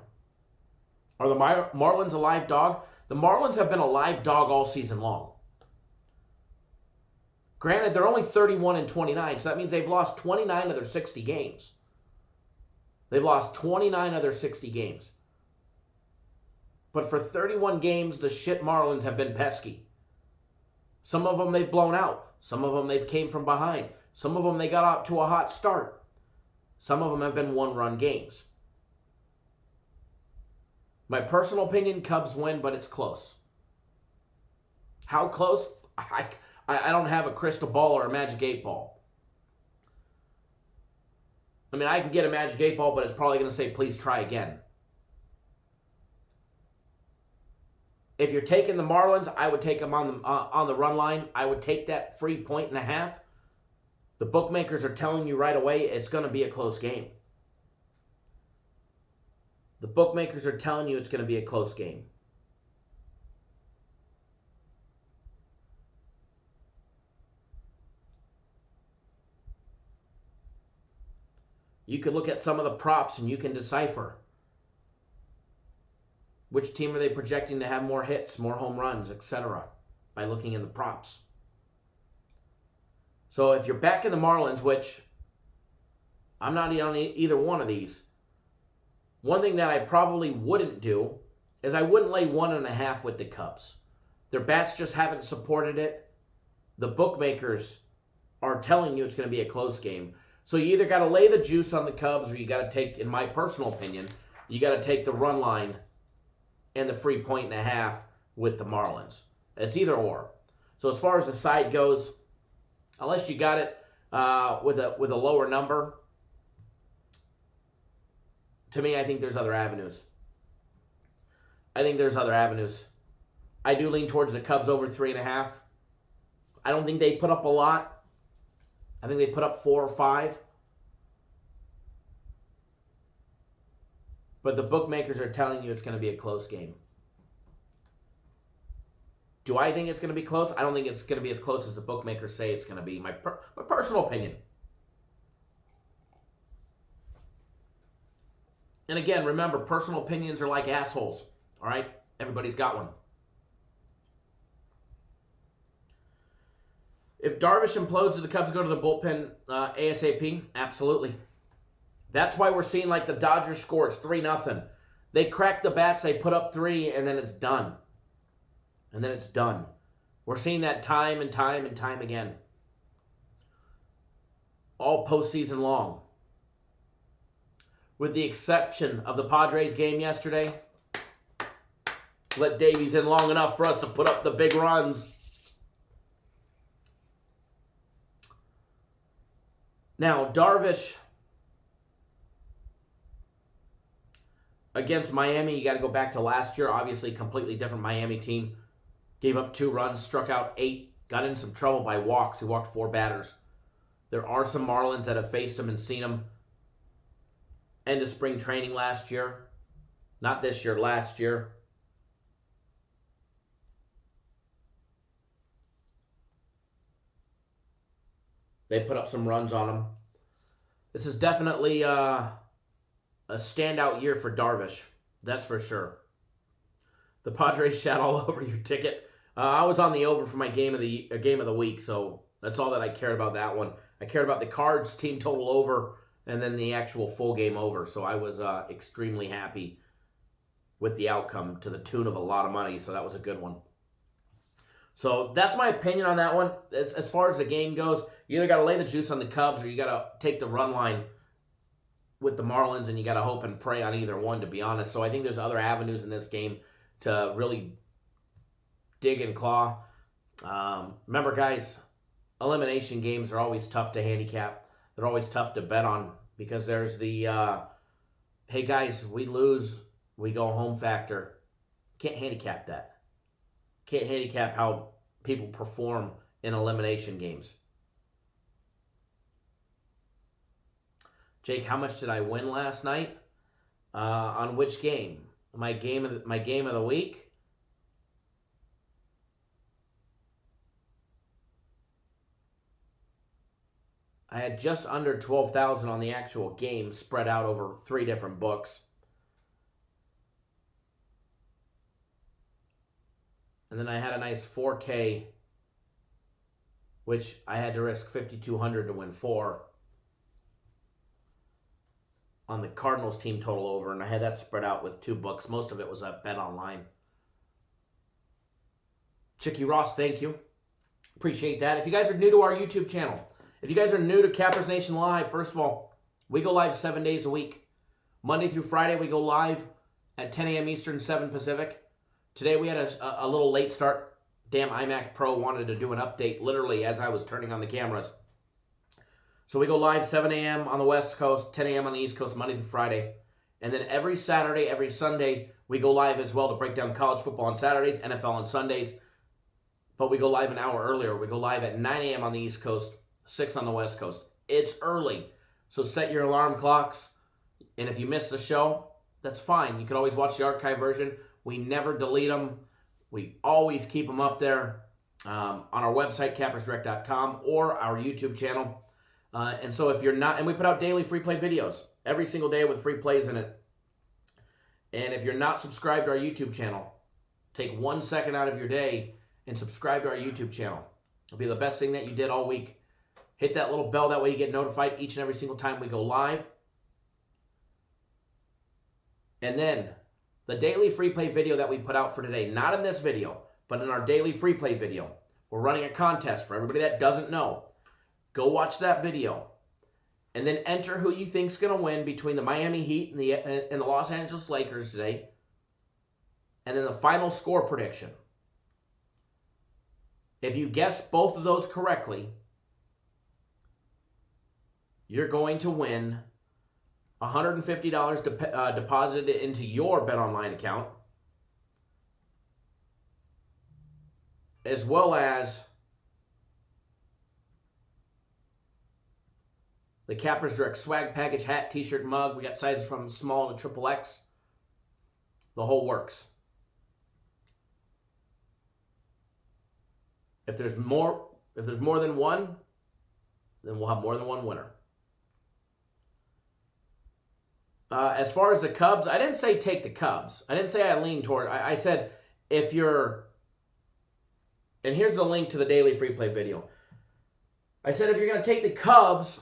Are the Marlins a live dog? The Marlins have been a live dog all season long. Granted, they're only 31-29, so that means they've lost 29 of their 60 games. They've lost 29 of their 60 games. But for 31 games, the shit Marlins have been pesky. Some of them they've blown out. Some of them they've came from behind. Some of them they got out to a hot start. Some of them have been one-run games. My personal opinion, Cubs win, but it's close. How close? I don't have a crystal ball or a magic 8 ball. I can get a magic 8 ball, but it's probably going to say, please try again. If you're taking the Marlins, I would take them on the run line. I would take that free 1.5. The bookmakers are telling you right away it's going to be a close game. The bookmakers are telling you it's going to be a close game. You could look at some of the props and you can decipher which team are they projecting to have more hits, more home runs, etc. by looking at the props. So if you're backing the Marlins, which I'm not on either one of these, one thing that I probably wouldn't do is I wouldn't lay 1.5 with the Cubs. Their bats just haven't supported it. The bookmakers are telling you it's going to be a close game. So you either got to lay the juice on the Cubs or you got to take, in my personal opinion, you got to take the run line and the free 1.5 with the Marlins. It's either or. So as far as the side goes, unless you got it with a lower number, to me, I think there's other avenues. I do lean towards the Cubs over 3.5. I don't think they put up a lot. I think they put up 4 or 5. But the bookmakers are telling you it's going to be a close game. Do I think it's going to be close? I don't think it's going to be as close as the bookmakers say it's going to be. My personal opinion. And again, remember, personal opinions are like assholes. All right? Everybody's got one. If Darvish implodes, do the Cubs go to the bullpen ASAP? Absolutely. That's why we're seeing like the Dodgers score. It's 3-0. They crack the bats, they put up 3, and then it's done. And then it's done. We're seeing that time and time and time again. All postseason long. With the exception of the Padres game yesterday. Let Davies in long enough for us to put up the big runs. Now, Darvish against Miami, you got to go back to last year. Obviously, completely different Miami team. Gave up 2 runs, struck out 8, got in some trouble by walks. He walked 4 batters. There are some Marlins that have faced him and seen him end of spring training last year. Not this year, last year. They put up some runs on him. This is definitely a standout year for Darvish. That's for sure. The Padres shat all over your ticket. I was on the over for my game of the week, so that's all that I cared about that one. I cared about the Cards team total over and then the actual full game over. So I was extremely happy with the outcome to the tune of a lot of money. So that was a good one. So that's my opinion on that one. As far as the game goes, you either got to lay the juice on the Cubs or you got to take the run line with the Marlins, and you got to hope and pray on either one, to be honest. So I think there's other avenues in this game to really dig and claw. Remember, guys, elimination games are always tough to handicap. They're always tough to bet on because there's the, hey, guys, we lose, we go home factor. Can't handicap that. Can't handicap how people perform in elimination games. Jake, how much did I win last night? On which game? My game of the week? I had just under 12,000 on the actual game spread out over 3 different books. And then I had a nice 4K, which I had to risk 5,200 to win 4 on the Cardinals team total over, and I had that spread out with 2 books. Most of it was at Bet Online. Chicky Ross, thank you. Appreciate that. If you guys are new to our YouTube channel, if you guys are new to Cappers Nation Live, first of all, we go live 7 days a week. Monday through Friday, we go live at 10 a.m. Eastern, 7 Pacific. Today we had a little late start. Damn iMac Pro wanted to do an update literally as I was turning on the cameras. So we go live 7 a.m. on the West Coast, 10 a.m. on the East Coast, Monday through Friday. And then every Saturday, every Sunday, we go live as well to break down college football on Saturdays, NFL on Sundays. But we go live an hour earlier. We go live at 9 a.m. on the East Coast, 6 on the West Coast. It's early. So set your alarm clocks. And if you miss the show, that's fine. You can always watch the archive version. We never delete them. We always keep them up there on our website, cappersdirect.com, or our YouTube channel. And so if you're not, and we put out daily free play videos every single day with free plays in it. And if you're not subscribed to our YouTube channel, take 1 second out of your day and subscribe to our YouTube channel. It'll be the best thing that you did all week. Hit that little bell, that way you get notified each and every single time we go live. And then the daily free play video that we put out for today, not in this video, but in our daily free play video, we're running a contest for everybody that doesn't know. Go watch that video and then enter who you think's going to win between the Miami Heat and the Los Angeles Lakers today. And then the final score prediction. If you guess both of those correctly, you're going to win $150 deposited into your BetOnline account, as well as the Cappers Direct swag package, hat, t-shirt, mug. We got sizes from small to XXX. The whole works. If there's more than one, then we'll have more than one winner. As far as the Cubs, I didn't say take the Cubs. I didn't say I lean toward. I said if you're, and here's the link to the daily free play video. I said if you're going to take the Cubs,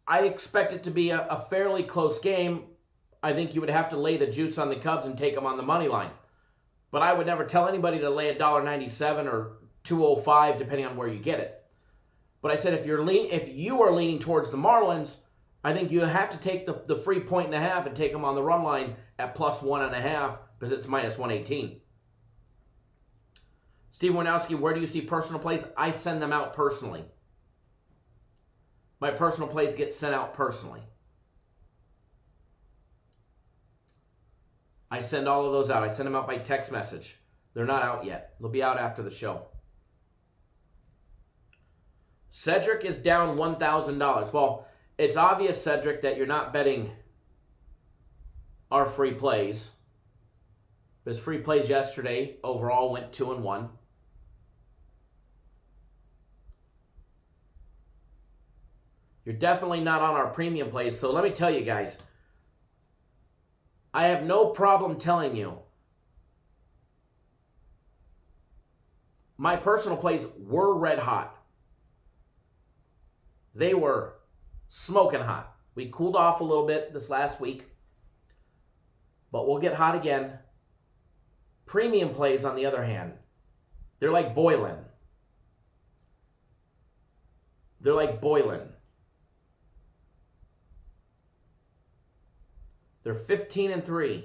I expect it to be a fairly close game. I think you would have to lay the juice on the Cubs and take them on the money line. But I would never tell anybody to lay $1.97 or $2.05, depending on where you get it. But I said if you are leaning towards the Marlins, I think you have to take the free 1.5 and take them on the run line at plus 1.5 because it's minus 118. Steve Winowski, where do you see personal plays? I send them out personally. My personal plays get sent out personally. I send all of those out. I send them out by text message. They're not out yet. They'll be out after the show. Cedric is down $1,000. Well, it's obvious, Cedric, that you're not betting our free plays. His free plays yesterday overall went 2-1. You're definitely not on our premium plays. So let me tell you guys, I have no problem telling you my personal plays were red hot. They were smoking hot. We cooled off a little bit this last week, but we'll get hot again. Premium plays, on the other hand, they're like boiling. They're like boiling. They're 15-3.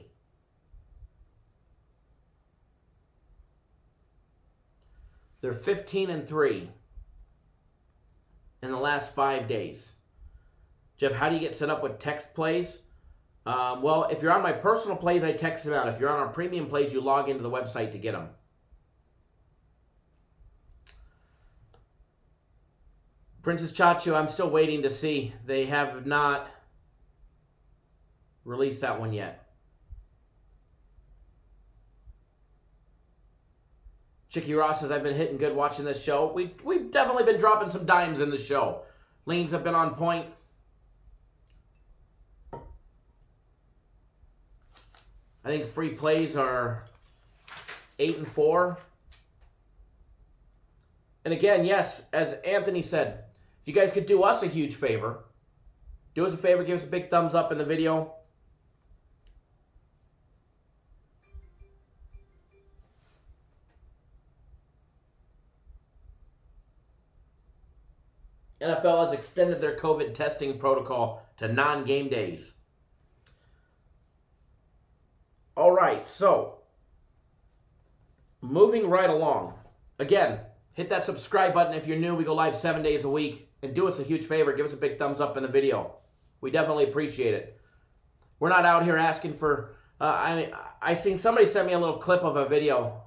They're 15-3 in the last 5 days. Jeff, how do you get set up with text plays? Well, if you're on my personal plays, I text them out. If you're on our premium plays, you log into the website to get them. Princess Chacho, I'm still waiting to see. They have not released that one yet. Chicky Ross says, I've been hitting good watching this show. We've definitely been dropping some dimes in the show. Leans have been on point. I think free plays are 8-4. And again, yes, as Anthony said, if you guys could do us a huge favor, do us a favor, give us a big thumbs up in the video. NFL has extended their COVID testing protocol to non-game days. All right, so moving right along. Again, hit that subscribe button if you're new. We go live 7 days a week. And do us a huge favor. Give us a big thumbs up in the video. We definitely appreciate it. We're not out here asking for... I seen somebody sent me a little clip of a video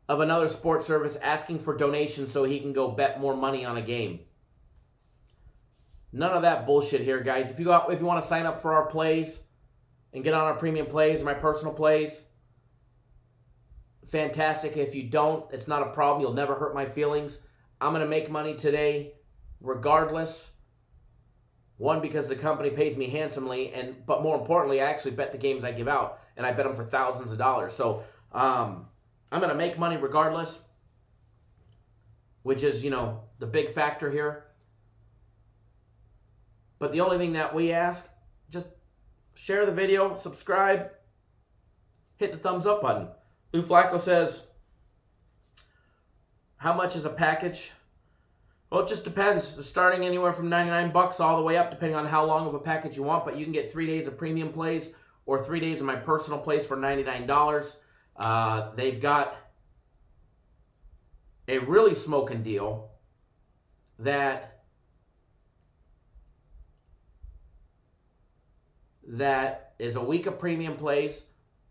of another sports service asking for donations so he can go bet more money on a game. None of that bullshit here, guys. If you want to sign up for our plays and get on our premium plays or my personal plays, fantastic. If you don't, it's not a problem. You'll never hurt my feelings. I'm going to make money today regardless. One, because the company pays me handsomely, but more importantly, I actually bet the games I give out, and I bet them for thousands of dollars. So I'm going to make money regardless, which is, the big factor here. But the only thing that we ask, just share the video, subscribe, hit the thumbs up button. Lou Flacco says, how much is a package? Well, it just depends. Starting anywhere from $99 all the way up, depending on how long of a package you want. But you can get 3 days of premium plays or 3 days of my personal plays for $99. They've got a really smoking deal that is a week of premium plays,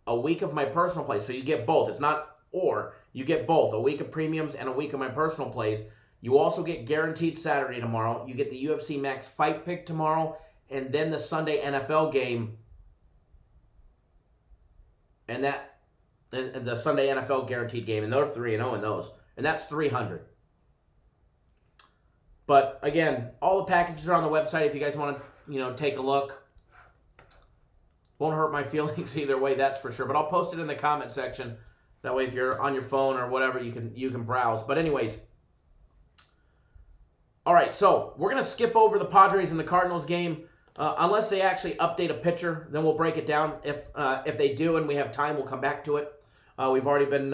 a week of my personal plays. So you get both. It's not or. You get both, a week of premiums and a week of my personal plays. You also get guaranteed Saturday tomorrow. You get the UFC Max Fight Pick tomorrow, and then the Sunday NFL game. And the Sunday NFL guaranteed game, and they're 3-0 in those. And that's $300. But again, all the packages are on the website if you guys want to, take a look. Won't hurt my feelings either way, that's for sure. But I'll post it in the comment section. That way, if you're on your phone or whatever, you can browse. But anyways, All right, so we're going to skip over the Padres and the Cardinals game. Unless they actually update a pitcher, then we'll break it down. If they do and we have time, we'll come back to it. We've already been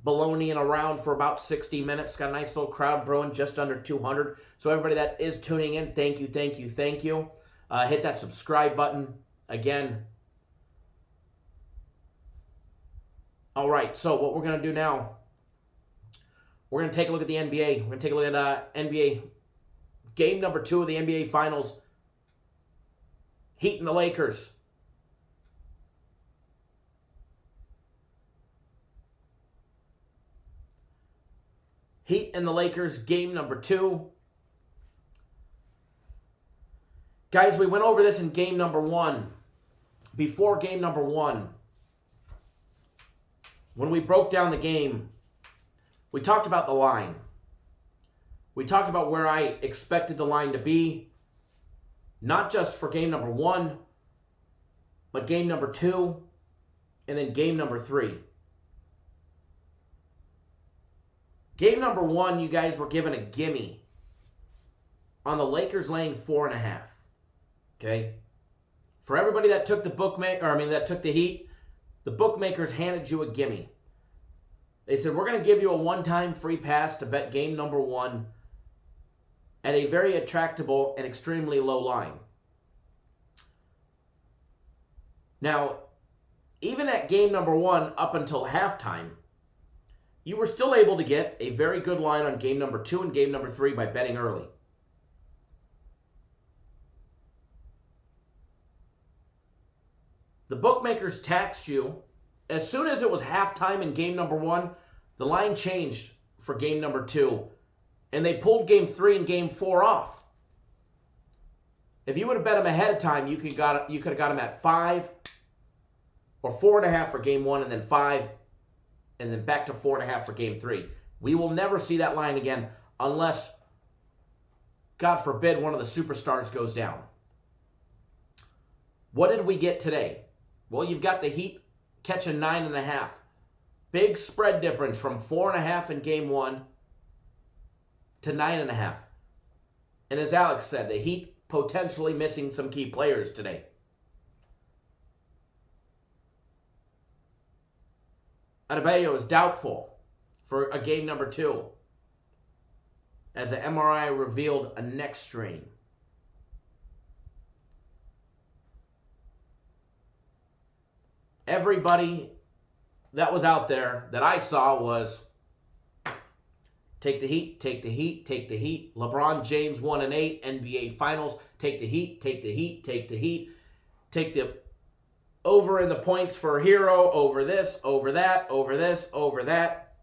baloneying around for about 60 minutes. Got a nice little crowd brewing, just under 200. So everybody that is tuning in, thank you, thank you, thank you. Hit that subscribe button again. All right, so what we're going to do now, we're going to take a look at the NBA. We're going to take a look at NBA game number 2 of the NBA Finals. Heat and the Lakers. Heat and the Lakers, game number 2. Guys, we went over this in game number 1. Before game number 1, when we broke down the game, we talked about the line. We talked about where I expected the line to be, not just for game number 1, but game number 2, and then game number 3. Game number 1, you guys were given a gimme on the Lakers laying 4.5. Okay? For everybody that took that took the Heat, the bookmakers handed you a gimme. They said, we're going to give you a one-time free pass to bet game number 1 at a very attractable and extremely low line. Now, even at game number 1 up until halftime, you were still able to get a very good line on game number 2 and game number 3 by betting early. The bookmakers taxed you. As soon as it was halftime in game number 1, the line changed for game number 2. And they pulled game 3 and game 4 off. If you would have bet them ahead of time, you could have got them at 5 or 4.5 for game 1 and then 5 and then back to 4.5 for game 3. We will never see that line again unless, God forbid, one of the superstars goes down. What did we get today? Well, you've got the Heat catching 9.5. Big spread difference from 4.5 in game 1 to 9.5. And as Alex said, the Heat potentially missing some key players today. Adebayo is doubtful for a game number 2 as the MRI revealed a neck strain. Everybody that was out there that I saw was take the Heat, take the Heat, take the Heat. LeBron James 1-8, NBA Finals. Take the Heat, take the Heat, take the Heat. Take the over in the points for Hero, over this, over that, over this, over that.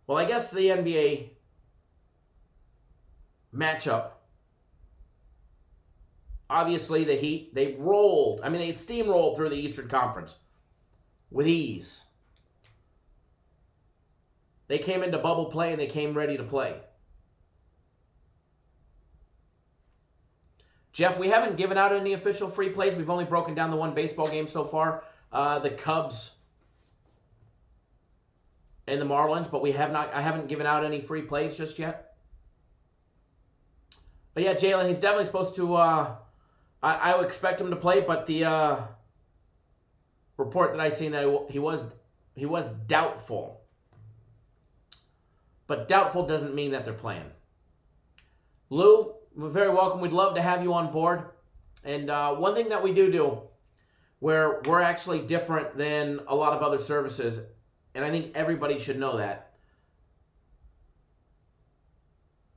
Well, I guess the NBA matchup, obviously the Heat, they steamrolled through the Eastern Conference with ease. They came into bubble play and they came ready to play. Jeff, we haven't given out any official free plays. We've only broken down the one baseball game so far, the Cubs and the Marlins, but I haven't given out any free plays just yet. But yeah, Jalen, he's definitely supposed to, I would expect him to play, but the report that I seen that he was doubtful. But doubtful doesn't mean that they're playing. Lou, you're very welcome. We'd love to have you on board. And one thing that we do where we're actually different than a lot of other services, and I think everybody should know that,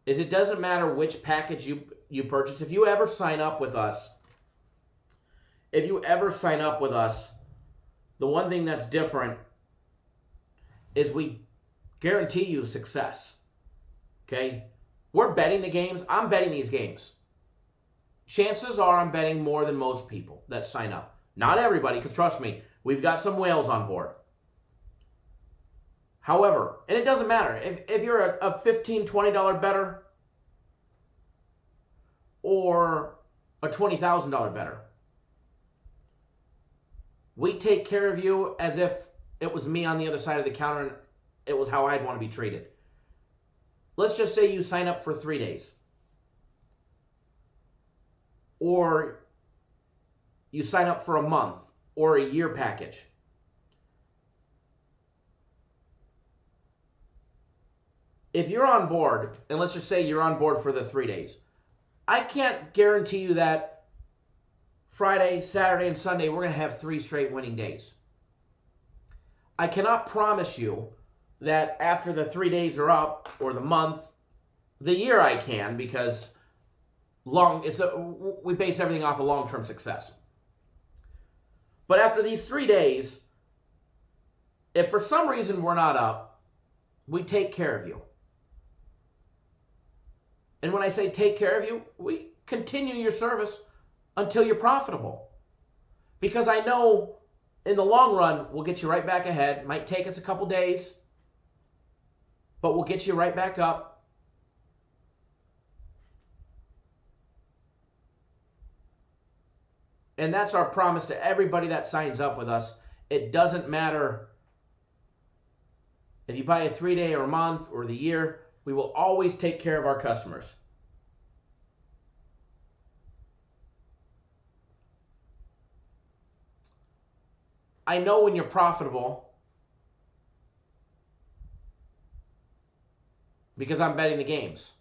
is it doesn't matter which package you purchase. If you ever sign up with us, the one thing that's different is we guarantee you success. Okay? We're betting the games. I'm betting these games. Chances are I'm betting more than most people that sign up. Not everybody, because trust me, we've got some whales on board. However, and it doesn't matter, if you're a $15, $20 bettor or a $20,000 bettor, we take care of you as if it was me on the other side of the counter and it was how I'd want to be treated. let's just say you sign up for 3 days. Or you sign up for a month or a year package. If you're on board, and let's just say you're on board for the 3 days, I can't guarantee you that Friday, Saturday, and Sunday we're going to have 3 straight winning days. I cannot promise you that after the 3 days are up, or the month, the year I can, because we base everything off of long-term success. But after these 3 days, if for some reason we're not up, we take care of you. And when I say take care of you, we continue your service until you're profitable. Because I know in the long run, we'll get you right back ahead. It might take us a couple days, but we'll get you right back up. And that's our promise to everybody that signs up with us. It doesn't matter if you buy a 3-day or a month or the year, we will always take care of our customers. I know when you're profitable because I'm betting the games.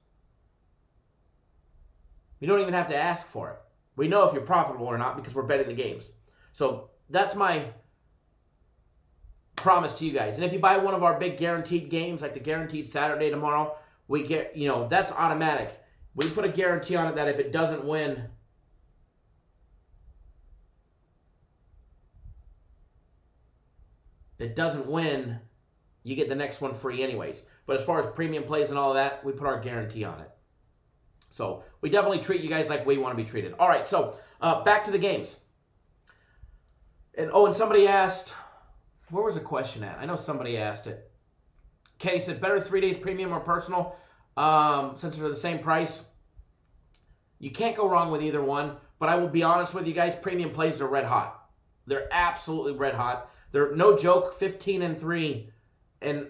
You don't even have to ask for it. We know if you're profitable or not because we're betting the games. So that's my promise to you guys. And if you buy one of our big guaranteed games, like the guaranteed Saturday tomorrow, we get, that's automatic. We put a guarantee on it that if it doesn't win, you get the next one free anyways. But as far as premium plays and all of that, we put our guarantee on it. So we definitely treat you guys like we want to be treated. All right, so back to the games. And somebody asked, where was the question at? I know somebody asked it. Kenny said, better 3 days premium or personal since they're the same price. You can't go wrong with either one, but I will be honest with you guys, premium plays are red hot. They're absolutely red hot. They're no joke, 15-3, and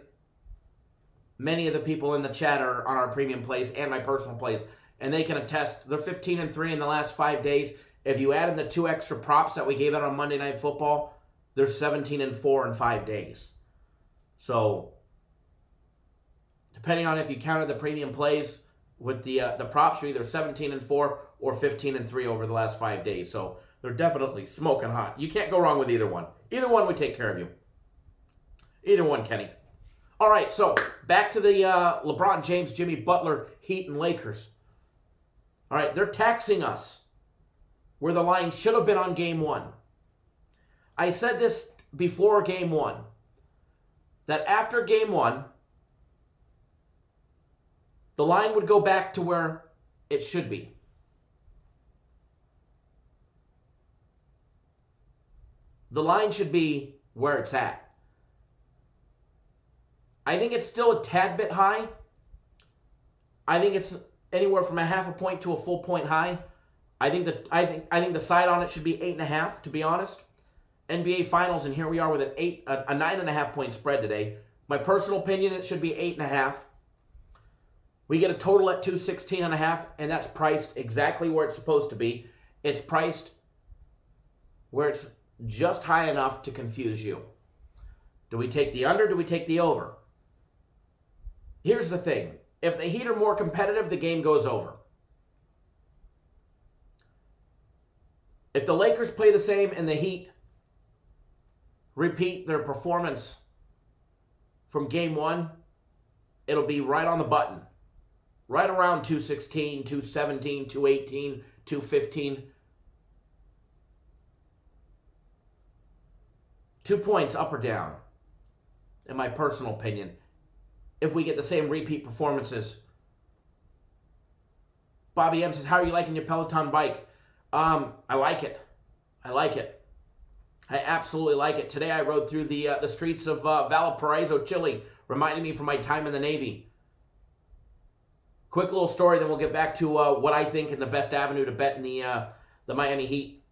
many of the people in the chat are on our premium plays and my personal plays, and they can attest. They're 15-3 in the last 5 days. If you add in the 2 extra props that we gave out on Monday Night Football, they're 17-4 in 5 days. So, depending on if you counted the premium plays with the props, you're either 17-4 or 15-3 over the last 5 days. So, they're definitely smoking hot. You can't go wrong with either one. Either one would take care of you. Either one, Kenny. All right, so back to the LeBron James, Jimmy Butler, Heat, and Lakers. All right, they're taxing us where the line should have been on Game 1. I said this before Game 1, that after Game 1, the line would go back to where it should be. The line should be where it's at. I think it's still a tad bit high. I think it's anywhere from a half a point to a full point high. I think the side on it should be 8.5, to be honest. NBA Finals, and here we are with a 9.5 point spread today. My personal opinion, it should be 8.5. We get a total at 216.5, and that's priced exactly where it's supposed to be. It's priced where it's just high enough to confuse you. Do we take the under? Do we take the over? Here's the thing. If the Heat are more competitive, the game goes over. If the Lakers play the same and the Heat repeat their performance from Game 1, it'll be right on the button. Right around 216, 217, 218, 215. 2 points up or down, in my personal opinion, if we get the same repeat performances. Bobby M says, how are you liking your Peloton bike? I like it. I absolutely like it. Today I rode through the streets of Valparaiso, Chile, reminding me from my time in the Navy. Quick little story, then we'll get back to what I think and the best avenue to bet in the Miami Heat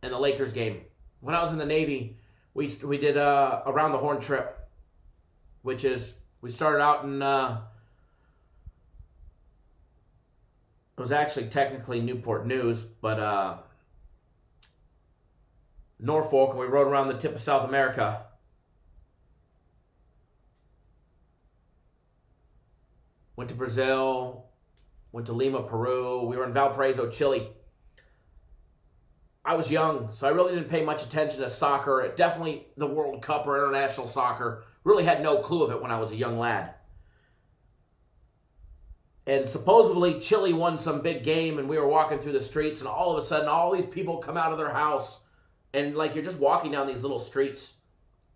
and the Lakers game. When I was in the Navy, we did a around the horn trip, which is we started out in was actually technically Newport News, but Norfolk, and we rode around the tip of South America. Went to Brazil, went to Lima, Peru. We were in Valparaiso, Chile. I was young, so I really didn't pay much attention to soccer. Definitely the World Cup or international soccer. Really had no clue of it when I was a young lad. And supposedly Chile won some big game, and we were walking through the streets, and all of a sudden all these people come out of their house, and like you're just walking down these little streets,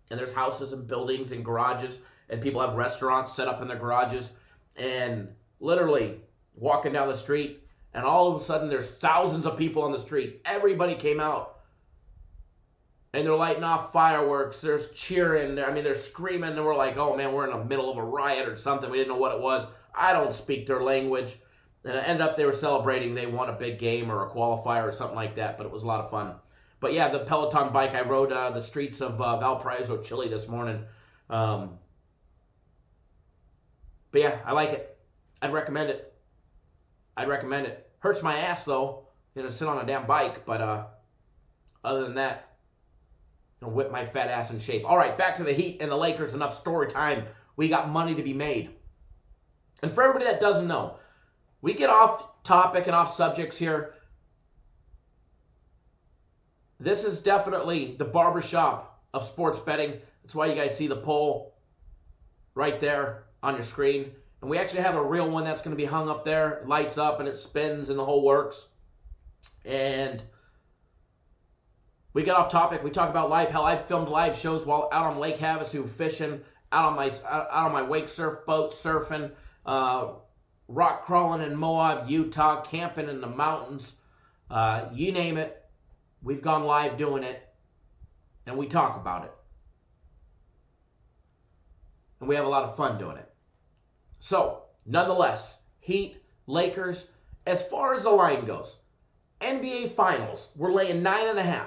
and there's houses and buildings and garages, and people have restaurants set up in their garages, and literally walking down the street, and all of a sudden there's thousands of people on the street. Everybody came out, and they're lighting off fireworks. There's cheering. They're screaming, and we're like, oh man, we're in the middle of a riot or something. We didn't know what it was. I don't speak their language. And it ended up they were celebrating they won a big game or a qualifier or something like that, but it was a lot of fun. But yeah, the Peloton bike, I rode the streets of Valparaiso, Chile this morning. But yeah, I like it. I'd recommend it. Hurts my ass though, to sit on a damn bike, but other than that, whip my fat ass in shape. All right, back to the Heat and the Lakers. Enough story time. We got money to be made. And for everybody that doesn't know, we get off topic and off subjects here. This is definitely the barbershop of sports betting. That's why you guys see the poll right there on your screen. And we actually have a real one that's going to be hung up there. It lights up and it spins and the whole works. And we get off topic. We talk about life. Hell, I've filmed live shows while out on Lake Havasu fishing, out on my wake surf boat surfing, rock crawling in Moab, Utah, camping in the mountains. You name it. We've gone live doing it, and we talk about it. And we have a lot of fun doing it. So, nonetheless, Heat, Lakers, as far as the line goes, NBA Finals, we're laying 9.5.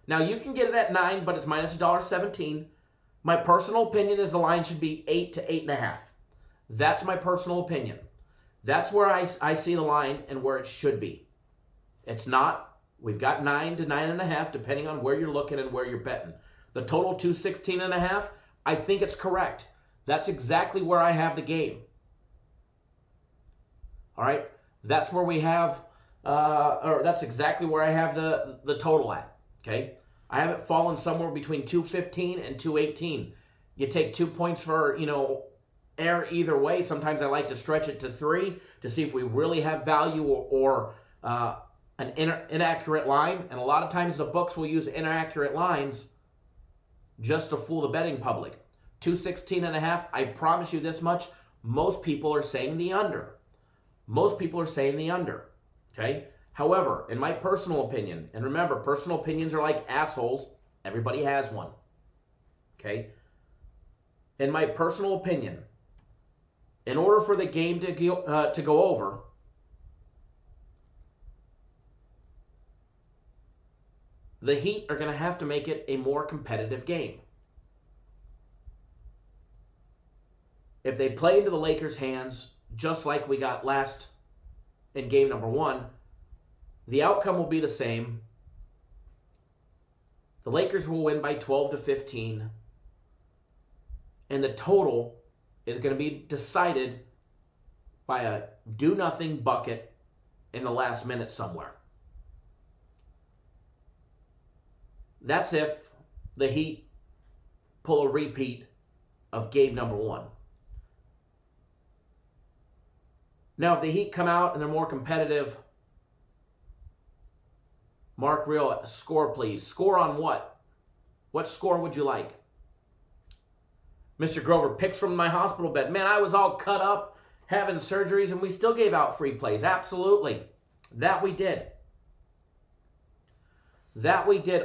Now, you can get it at 9, but it's minus $1.17. My personal opinion is the line should be 8 to 8.5. That's my personal opinion. That's where I see the line and where it should be. It's not. We've got 9 to 9.5, depending on where you're looking and where you're betting. The total 216.5, I think it's correct. That's exactly where I have the game. All right? That's where we have, or that's exactly where I have the total at. Okay? I have it fallen somewhere between 215 and 218. You take 2 points for, air either way. Sometimes I like to stretch it to 3 to see if we really have value or an inaccurate line. And a lot of times the books will use inaccurate lines just to fool the betting public. 216.5, I promise you this much, most people are saying the under. Okay? However, in my personal opinion, and remember, personal opinions are like assholes. Everybody has one. Okay? In my personal opinion, in order for the game to go over, the Heat are going to have to make it a more competitive game. If they play into the Lakers' hands, just like we got last in game number 1, the outcome will be the same. The Lakers will win by 12 to 15. And the total is going to be decided by a do-nothing bucket in the last minute somewhere. That's if the Heat pull a repeat of game number 1. Now, if the Heat come out and they're more competitive, Mark Real, score please. Score on what? What score would you like? Mr. Grover, picks from my hospital bed. Man, I was all cut up, having surgeries, and we still gave out free plays. Absolutely. That we did.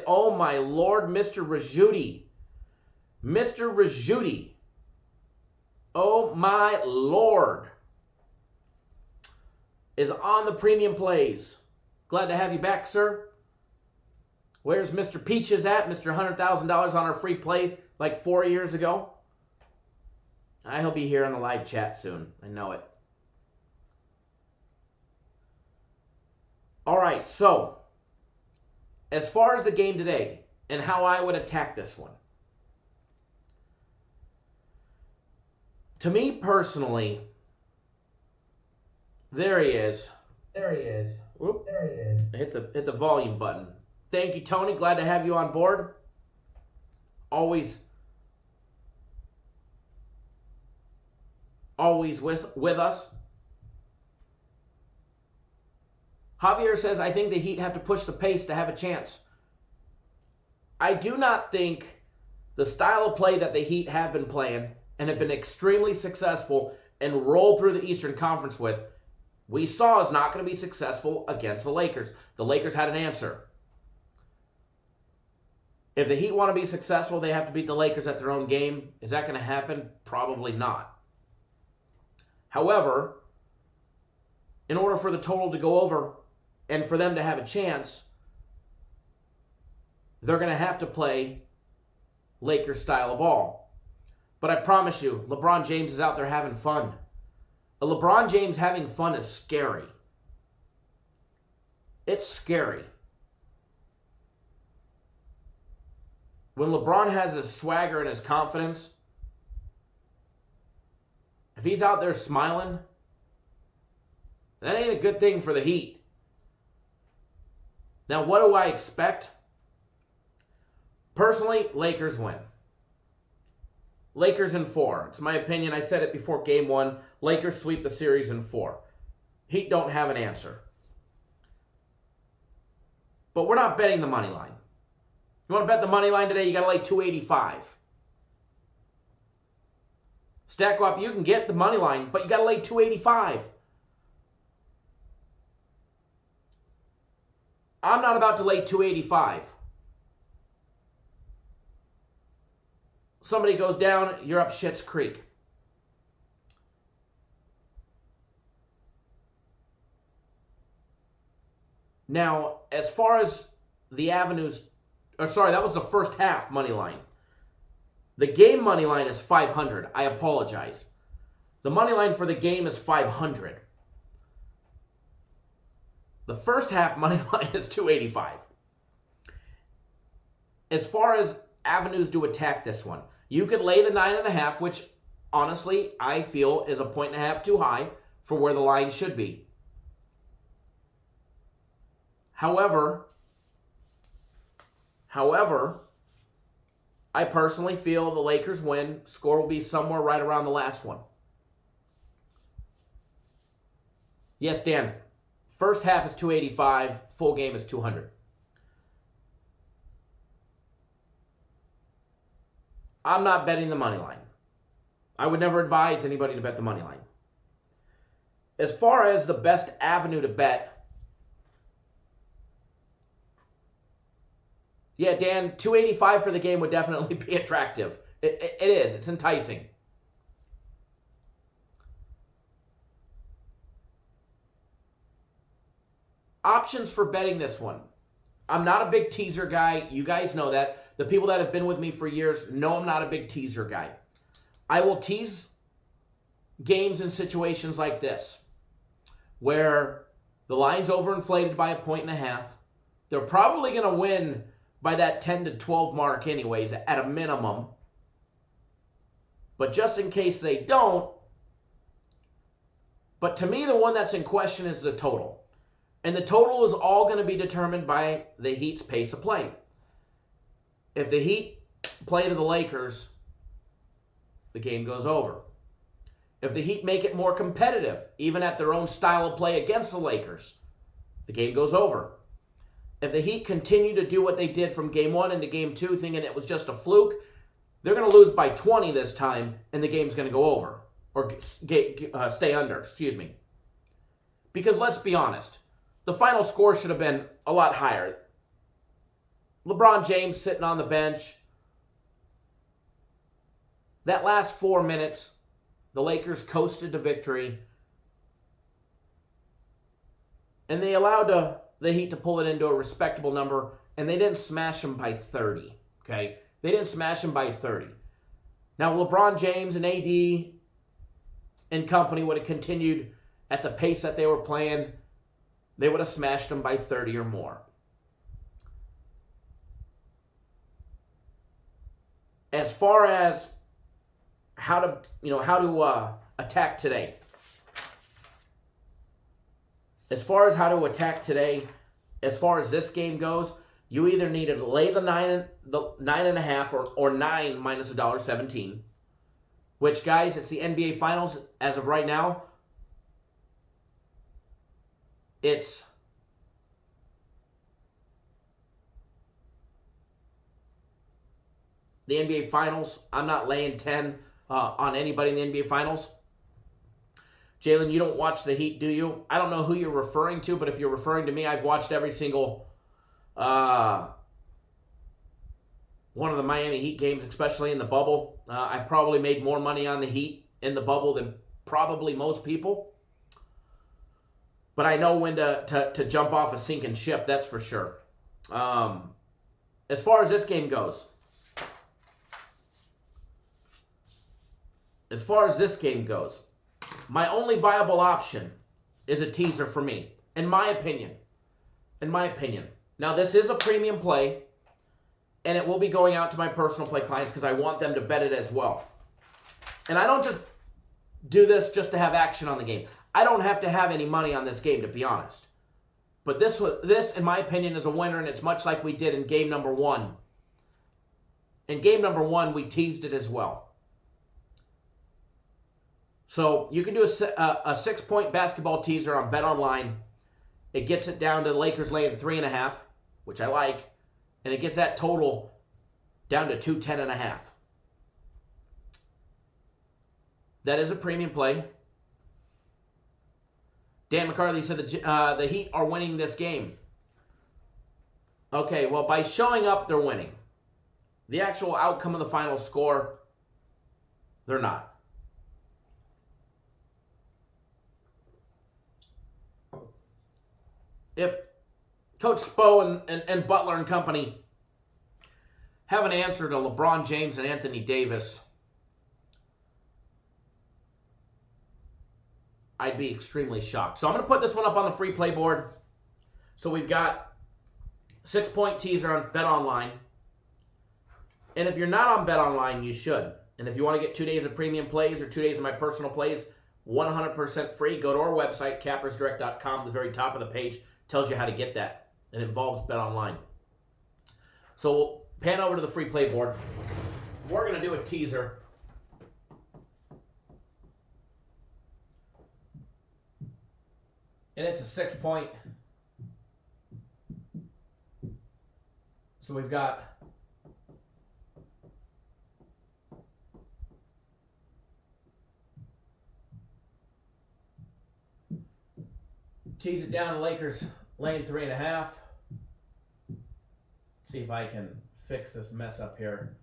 Oh, my Lord, Mr. Rajudi. Mr. Rajudi. Oh, my Lord. Is on the premium plays. Glad to have you back, sir. Where's Mr. Peaches at? Mr. $100,000 on our free play like 4 years ago. He'll be here on the live chat soon. I know it. All right, so as far as the game today and how I would attack this one, to me personally, there he is. Whoop. There he is. Hit the volume button. Thank you, Tony. Glad to have you on board. Always with us. Javier says, I think the Heat have to push the pace to have a chance. I do not think the style of play that the Heat have been playing and have been extremely successful and rolled through the Eastern Conference with, we saw is not going to be successful against the Lakers. The Lakers had an answer. If the Heat want to be successful, they have to beat the Lakers at their own game. Is that going to happen? Probably not. However, in order for the total to go over and for them to have a chance, they're going to have to play Lakers style of ball. But I promise you, LeBron James is out there having fun. A LeBron James having fun is scary. It's scary. When LeBron has his swagger and his confidence, if he's out there smiling, that ain't a good thing for the Heat. Now, what do I expect? Personally, Lakers win. Lakers in 4. It's my opinion. I said it before game 1. Lakers sweep the series in 4. Heat don't have an answer. But we're not betting the money line. You want to bet the money line today, you got to lay 285. Stack up, you can get the money line, but you got to lay 285. I'm not about to lay 285. Somebody goes down, you're up Schitt's Creek. Now, as far as the avenues, that was the first half money line. The game money line is 500. I apologize. The money line for the game is 500. The first half money line is 285. As far as avenues to attack this one, you could lay the 9.5, which honestly I feel is a 1.5 too high for where the line should be. However, I personally feel the Lakers win. Score will be somewhere right around the last one. Yes, Dan. First half is 285. Full game is 200. I'm not betting the money line. I would never advise anybody to bet the money line. As far as the best avenue to bet, yeah, Dan, 285 for the game would definitely be attractive. It is. It's enticing. Options for betting this one. I'm not a big teaser guy. You guys know that. The people that have been with me for years know I'm not a big teaser guy. I will tease games in situations like this, where the line's overinflated by 1.5. They're probably going to win by that 10 to 12 mark anyways, at a minimum. But just in case they don't, but to me, the one that's in question is the total. And the total is all going to be determined by the Heat's pace of play. If the Heat play to the Lakers, the game goes over. If the Heat make it more competitive, even at their own style of play against the Lakers, the game goes over. If the Heat continue to do what they did from game 1 into game 2, thinking it was just a fluke, they're going to lose by 20 this time, and the game's going to go over. Or stay under, excuse me. Because let's be honest, the final score should have been a lot higher. LeBron James sitting on the bench. That last 4 minutes, the Lakers coasted to victory. And they allowed the Heat to pull it into a respectable number, and they didn't smash them by 30. Okay? They didn't smash them by 30. Now, LeBron James and AD and company would have continued at the pace that they were playing, they would have smashed them by 30 or more. As far as how to attack today. As far as how to attack today, as far as this game goes, you either need to lay the 9.5 or 9 minus $1.17. Which, guys, it's the NBA Finals as of right now. It's the NBA Finals. I'm not laying 10 on anybody in the NBA Finals. Jalen, you don't watch the Heat, do you? I don't know who you're referring to, but if you're referring to me, I've watched every single one of the Miami Heat games, especially in the bubble. I probably made more money on the Heat in the bubble than probably most people. But I know when to jump off a sinking ship, that's for sure. As far as this game goes, my only viable option is a teaser for me, in my opinion. Now, this is a premium play, and it will be going out to my personal play clients because I want them to bet it as well. And I don't just do this just to have action on the game. I don't have to have any money on this game, to be honest. But this, in my opinion, is a winner, and it's much like we did in game number 1. In game number 1, we teased it as well. So you can do a 6-point basketball teaser on BetOnline. It gets it down to the Lakers laying 3.5, which I like, and it gets that total down to 210.5. That is a premium play. Dan McCarthy said the Heat are winning this game. Okay, well, by showing up, they're winning. The actual outcome of the final score, they're not. If Coach Spo and Butler and company have an answer to LeBron James and Anthony Davis, I'd be extremely shocked. So I'm going to put this one up on the free play board. So we've got 6-point teaser on BetOnline. And if you're not on BetOnline, you should. And if you want to get 2 days of premium plays or 2 days of my personal plays, 100% free, go to our website, cappersdirect.com. The very top of the page tells you how to get that. It involves BetOnline. So we'll pan over to the free play board. We're going to do a teaser. And it's a 6-point. So we've got tease it down, the Lakers laying 3.5. See if I can fix this mess up here.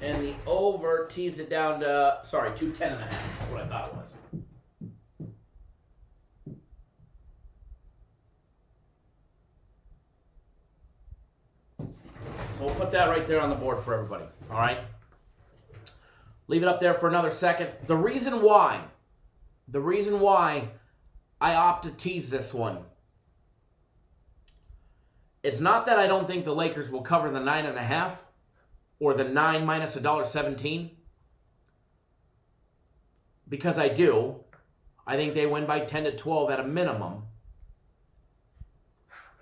And the over teased it down to, 210.5. That's what I thought it was. So we'll put that right there on the board for everybody. All right? Leave it up there for another second. The reason why I opt to tease this one, it's not that I don't think the Lakers will cover the 9.5 or the 9 minus $1.17, because I do. I think they win by 10 to 12 at a minimum.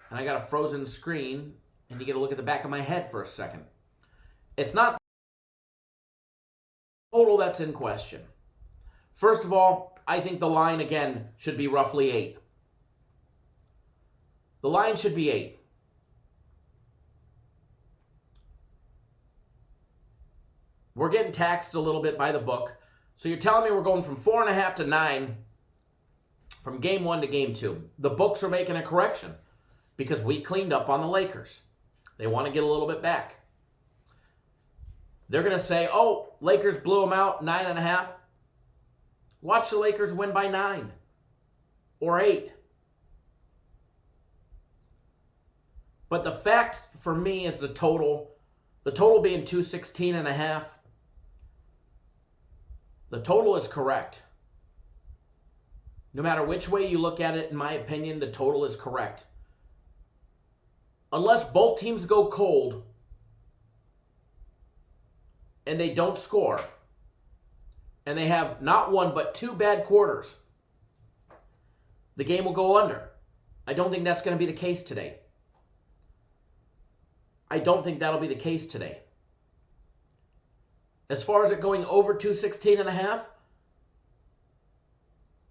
And I got a frozen screen, and you get a look at the back of my head for a second. It's not total that's in question. First of all, I think the line, again, should be roughly 8. The line should be 8. We're getting taxed a little bit by the book. So you're telling me we're going from 4.5 to 9 from game 1 to game 2. The books are making a correction because we cleaned up on the Lakers. They want to get a little bit back. They're going to say, oh, Lakers blew them out, 9.5. Watch the Lakers win by 9 or 8. But the fact for me is the total being 216.5. The total is correct. No matter which way you look at it, in my opinion, the total is correct. Unless both teams go cold and they don't score, and they have not one but two bad quarters, the game will go under. I don't think that's going to be the case today. I don't think that'll be the case today. As far as it going over 216.5,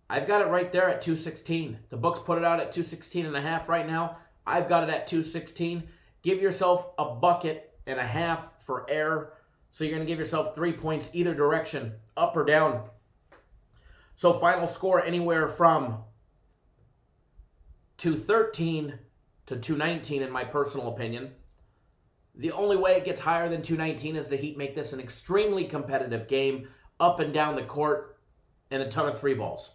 I've got it right there at 216. The books put it out at 216.5 right now. I've got it at 216. Give yourself a bucket and a half for error. So you're going to give yourself 3 points either direction, up or down. So final score anywhere from 213 to 219 in my personal opinion. The only way it gets higher than 219 is the Heat make this an extremely competitive game, up and down the court, and a ton of three balls.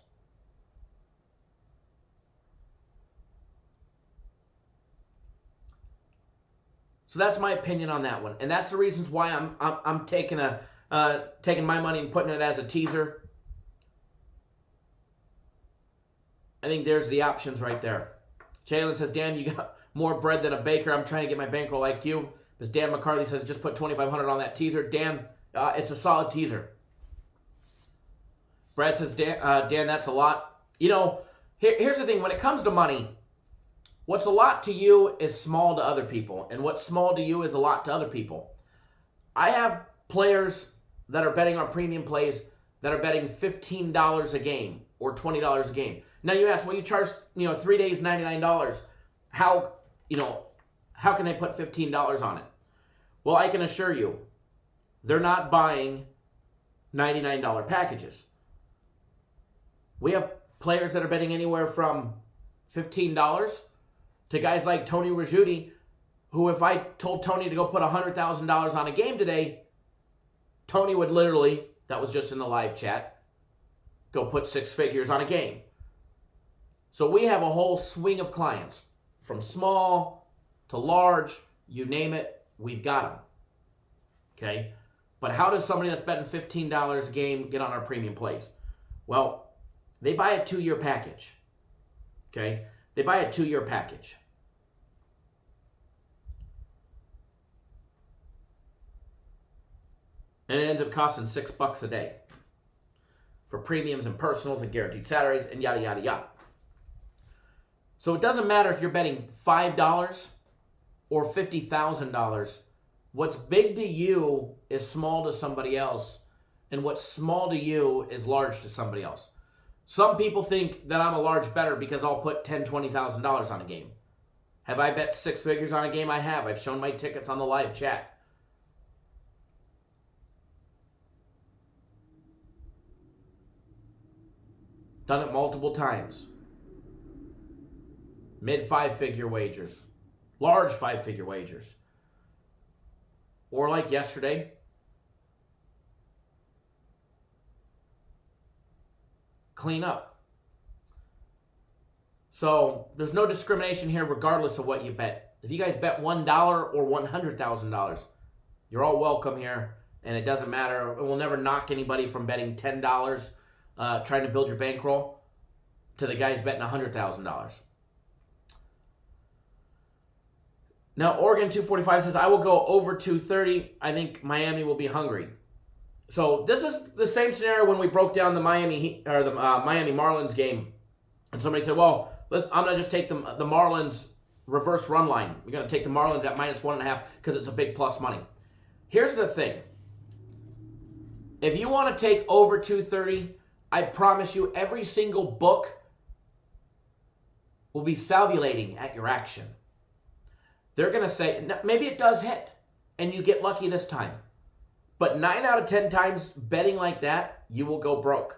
So that's my opinion on that one, and that's the reasons why I'm taking my money and putting it as a teaser. I think there's the options right there. Jalen says, "Dan, you got more bread than a baker. I'm trying to get my bankroll like you." Because Dan McCarthy says, "Just put $2,500 on that teaser." Dan, it's a solid teaser. Brad says, Dan, that's a lot. You know, here's the thing. When it comes to money, what's a lot to you is small to other people, and what's small to you is a lot to other people. I have players that are betting on premium plays that are betting $15 a game or $20 a game. Now you ask, well, you charge 3 days $99. How can they put $15 on it? Well, I can assure you, they're not buying $99 packages. We have players that are betting anywhere from $15 to guys like Tony Ricciuti, who if I told Tony to go put $100,000 on a game today, Tony would literally, that was just in the live chat, go put six figures on a game. So we have a whole swing of clients, from small to large, you name it, we've got them. Okay? But how does somebody that's betting $15 a game get on our premium plays? Well, they buy a 2-year package. Okay? They buy a 2-year package. And it ends up costing $6 a day for premiums and personals and guaranteed Saturdays and yada, yada, yada. So it doesn't matter if you're betting $5 or $50,000. What's big to you is small to somebody else, and what's small to you is large to somebody else. Some people think that I'm a large bettor because I'll put $10,000, $20,000 on a game. Have I bet six figures on a game? I have. I've shown my tickets on the live chat. Done it multiple times. Mid 5-figure wagers. Large 5-figure wagers. Or like yesterday, clean up. So there's no discrimination here regardless of what you bet. If you guys bet $1 or $100,000, you're all welcome here, and it doesn't matter. It will never knock anybody from betting $10 trying to build your bankroll to the guys betting $100,000. Now, Oregon 245 says, I will go over 230. I think Miami will be hungry. So this is the same scenario when we broke down the Miami Marlins game. And somebody said, well, I'm going to just take the Marlins reverse run line. We're going to take the Marlins at -1.5 because it's a big plus money. Here's the thing. If you want to take over 230, I promise you every single book will be salvulating at your action. They're going to say, maybe it does hit, and you get lucky this time. But 9 out of 10 times betting like that, you will go broke.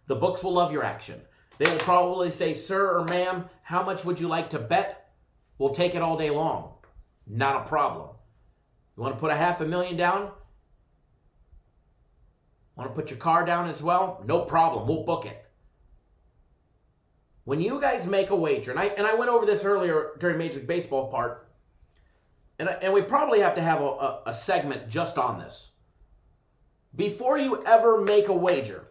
The books will love your action. They will probably say, sir or ma'am, how much would you like to bet? We'll take it all day long. Not a problem. You want to put $500,000 down? Want to put your car down as well? No problem. We'll book it. When you guys make a wager, and I went over this earlier during Major League Baseball part, and we probably have to have a segment just on this. Before you ever make a wager,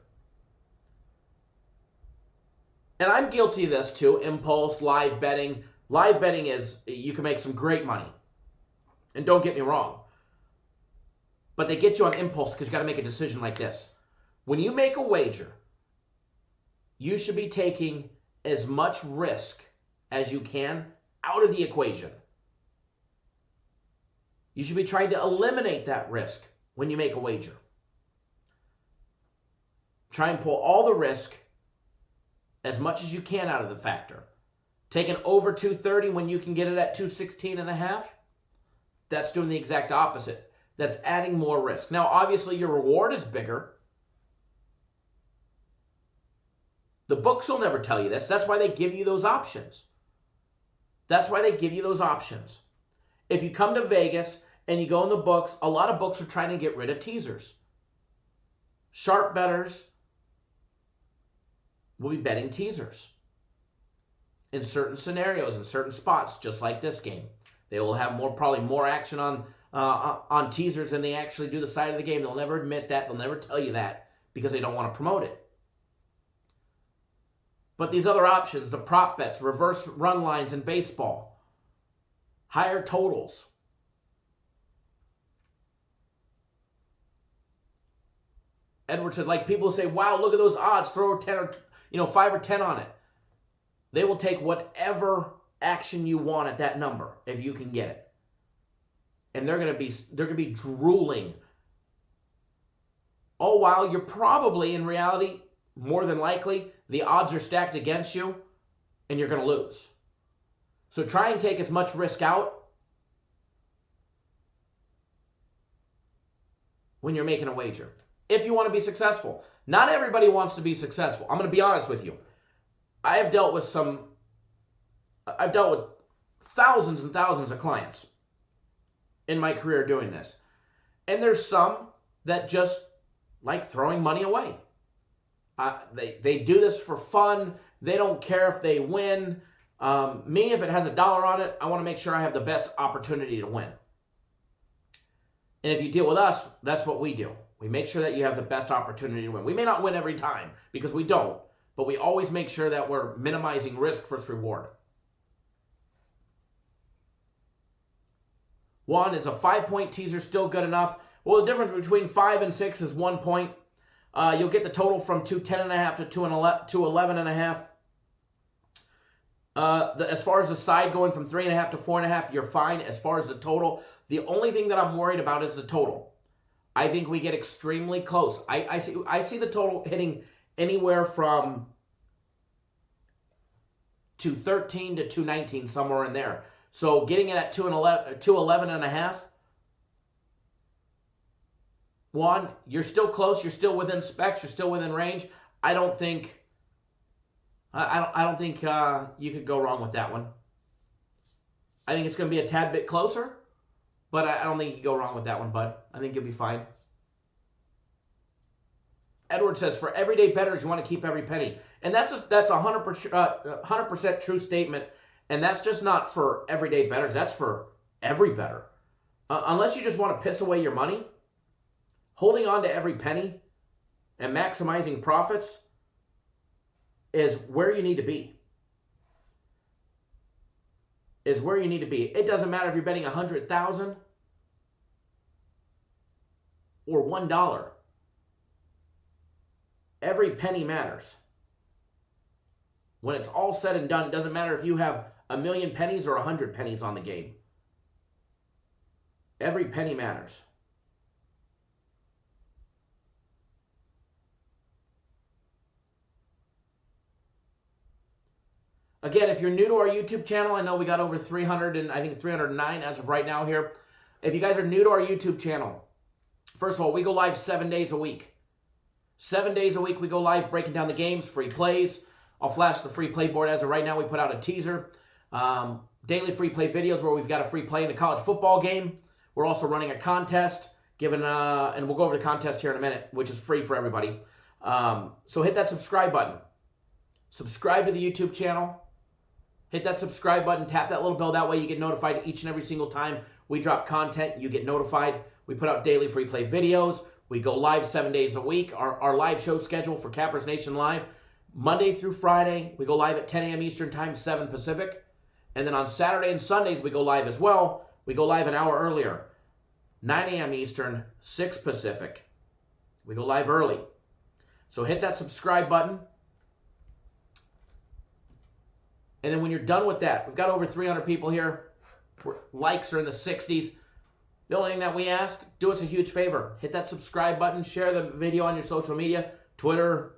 And I'm guilty of this too, impulse, live betting. Live betting is, you can make some great money. And don't get me wrong. But they get you on impulse because you got to make a decision like this. When you make a wager, you should be taking as much risk as you can out of the equation. You should be trying to eliminate that risk when you make a wager. Try and pull all the risk as much as you can out of the factor. Take an over 230 when you can get it at 216.5. That's doing the exact opposite. That's adding more risk. Now, obviously, your reward is bigger. The books will never tell you this. That's why they give you those options. That's why they give you those options. If you come to Vegas and you go in the books, a lot of books are trying to get rid of teasers. Sharp bettors will be betting teasers in certain scenarios, in certain spots, just like this game. They will have probably more action on teasers than they actually do the side of the game. They'll never admit that. They'll never tell you that because they don't want to promote it. But these other options, the prop bets, reverse run lines in baseball, higher totals. Edward said, like people say, wow, look at those odds, throw 10 or 5 or 10 on it. They will take whatever action you want at that number if you can get it. And they're going to be drooling. All while you're probably, in reality, more than likely, the odds are stacked against you and you're going to lose. So try and take as much risk out when you're making a wager. If you want to be successful. Not everybody wants to be successful. I'm going to be honest with you. I've dealt with thousands and thousands of clients in my career doing this. And there's some that just like throwing money away. They do this for fun. They don't care if they win. Me, if it has $1 on it, I want to make sure I have the best opportunity to win. And if you deal with us, that's what we do. We make sure that you have the best opportunity to win. We may not win every time because we don't, but we always make sure that we're minimizing risk versus reward. One, is a 5-point teaser still good enough? Well, the difference between 5 and 6 is 1 point. You'll get the total from 210.5 to 211.5. As far as the side going from 3.5 to 4.5, you're fine. As far as the total, the only thing that I'm worried about is the total. I think we get extremely close. I see the total hitting anywhere from 213 to 219, somewhere in there. So getting it at 211.5. One, you're still close. You're still within specs. You're still within range. I don't think you could go wrong with that one. I think it's going to be a tad bit closer, but I don't think you can go wrong with that one, bud. I think you'll be fine. Edward says, for everyday bettors, you want to keep every penny. And that's a 100% true statement. And that's just not for everyday bettors. That's for every bettor. Unless you just want to piss away your money, holding on to every penny and maximizing profits is where you need to be. It doesn't matter if you're betting 100,000 or $1. Every penny matters. When it's all said and done, it doesn't matter if you have 1,000,000 pennies or 100 pennies on the game. Every penny matters. Again, if you're new to our YouTube channel, I know we got over 300 and I think 309 as of right now here. If you guys are new to our YouTube channel, first of all, we go live 7 days a week. 7 days a week we go live breaking down the games, free plays. I'll flash the free play board as of right now. We put out a teaser. Daily free play videos where we've got a free play in the college football game. We're also running a contest, and we'll go over the contest here in a minute, which is free for everybody. So hit that subscribe button. Subscribe to the YouTube channel. Hit that subscribe button, tap that little bell. That way you get notified each and every single time we drop content. You get notified. We put out daily free play videos. We go live 7 days a week. Our live show schedule for Cappers Nation Live Monday through Friday, we go live at 10 a.m. Eastern Time, 7 Pacific. And then on Saturday and Sundays, we go live as well. We go live an hour earlier, 9 a.m. Eastern, 6 Pacific. We go live early. So hit that subscribe button. And then when you're done with that, we've got over 300 people here. Likes are in the 60s. The only thing that we ask, do us a huge favor. Hit that subscribe button, share the video on your social media, Twitter,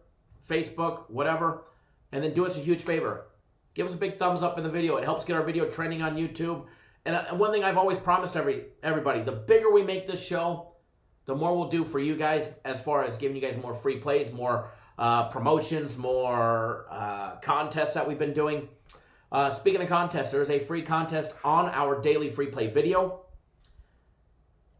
Facebook, whatever. And then do us a huge favor. Give us a big thumbs up in the video. It helps get our video trending on YouTube. And one thing I've always promised everybody, the bigger we make this show, the more we'll do for you guys as far as giving you guys more free plays, more promotions, more contests that we've been doing. Speaking of contests, there's a free contest on our daily free play video.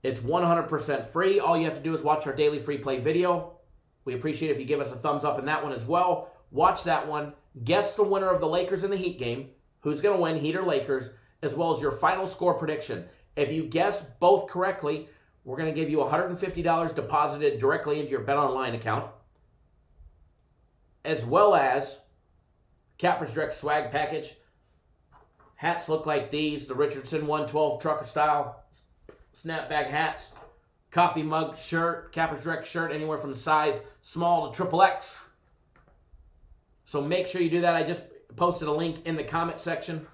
It's 100% free. All you have to do is watch our daily free play video. We appreciate if you give us a thumbs up in that one as well. Watch that one. Guess the winner of the Lakers and the Heat game. Who's going to win, Heat or Lakers, as well as your final score prediction. If you guess both correctly, we're going to give you $150 deposited directly into your BetOnline account, as well as Capper's Direct swag package. Hats look like these, the Richardson 112 trucker style snapback hats, coffee mug shirt, Capper's Direct shirt, anywhere from size small to XXX. So make sure you do that. I just posted a link in the comment section.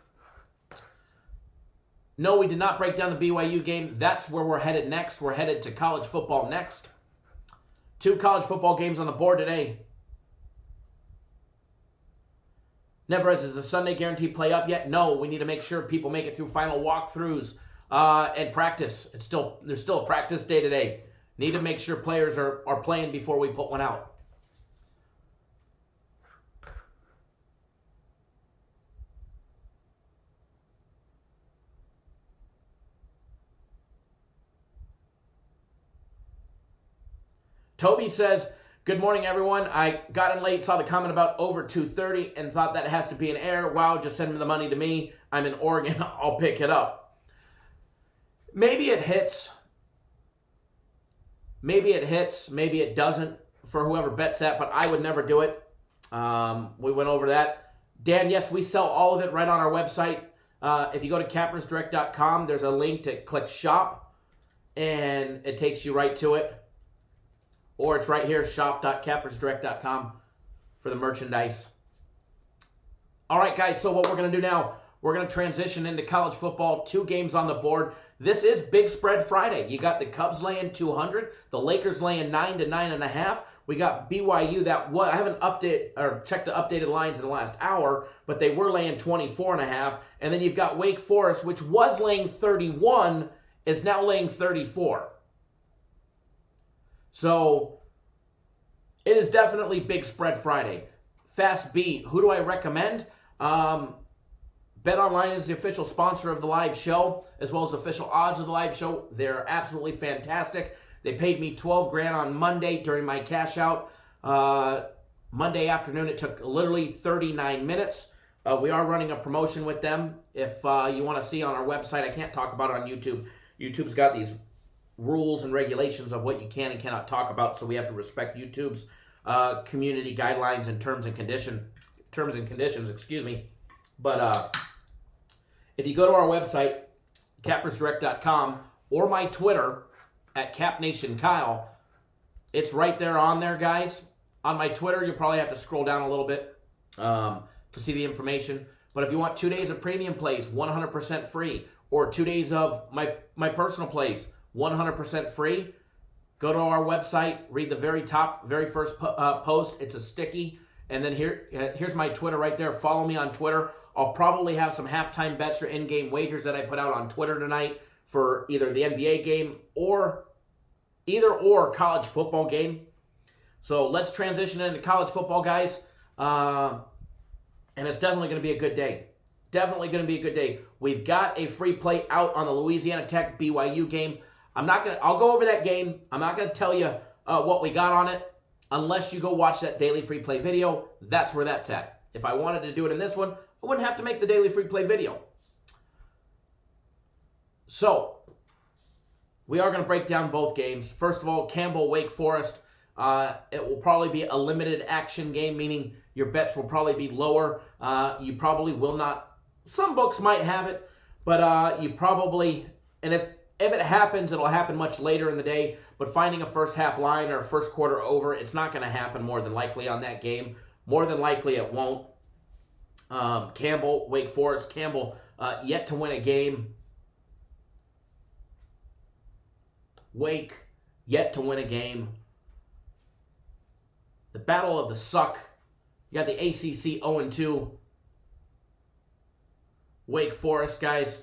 No, we did not break down the BYU game. That's where we're headed next. We're headed to college football next. 2 college football games on the board today. Never is a Sunday guaranteed play up yet? No, we need to make sure people make it through final walkthroughs and practice. There's still a practice day today. Need to make sure players are playing before we put one out. Toby says, good morning, everyone. I got in late, saw the comment about over 2:30, and thought that has to be an error. Wow, just send the money to me. I'm in Oregon. I'll pick it up. Maybe it hits. Maybe it hits. Maybe it doesn't for whoever bets that, but I would never do it. We went over that. Dan, yes, we sell all of it right on our website. If you go to cappersdirect.com, there's a link to click shop, and it takes you right to it. Or it's right here, shop.cappersdirect.com for the merchandise. All right, guys, so what we're going to do now, we're going to transition into college football. 2 games on the board. This is Big Spread Friday. You got the Cubs laying 200, the Lakers laying 9 to 9.5. We got BYU I haven't checked the updated lines in the last hour, but they were laying 24.5. And then you've got Wake Forest, which was laying 31, is now laying 34. So it is definitely Big Spread Friday. Fast B, who do I recommend? BetOnline is the official sponsor of the live show, as well as the official odds of the live show. They're absolutely fantastic. They paid me $12,000 on Monday during my cash out. Monday afternoon, it took literally 39 minutes. We are running a promotion with them. If you want to see on our website, I can't talk about it on YouTube. YouTube's got these rules and regulations of what you can and cannot talk about, so we have to respect YouTube's community guidelines and terms and conditions, excuse me. But if you go to our website, cappersdirect.com, or my Twitter at CapNationKyle, it's right there on there, guys. On my Twitter, you'll probably have to scroll down a little bit to see the information. But if you want 2 days of premium plays, 100% free, or 2 days of my personal plays, 100% free, go to our website, read the very first post. It's a sticky. And then here's my Twitter right there. Follow me on Twitter. I'll probably have some halftime bets or in-game wagers that I put out on Twitter tonight for either the NBA game or college football game. So let's transition into college football, guys. And it's definitely going to be a good day. Definitely going to be a good day. We've got a free play out on the Louisiana Tech BYU game. I'll go over that game. I'm not going to tell you what we got on it unless you go watch that daily free play video. That's where that's at. If I wanted to do it in this one, I wouldn't have to make the daily free play video. So, we are going to break down both games. First of all, Campbell, Wake Forest. It will probably be a limited action game, meaning Your bets will probably be lower. You probably will not. Some books might have it, but you probably, and if it happens, it'll happen much later in the day. But finding a first half line or a first quarter over, it's not going to happen more than likely on that game. More than likely it won't. Campbell, Wake Forest. Campbell yet to win a game. Wake yet to win a game. The battle of the suck. You got the ACC 0-2. Wake Forest, guys.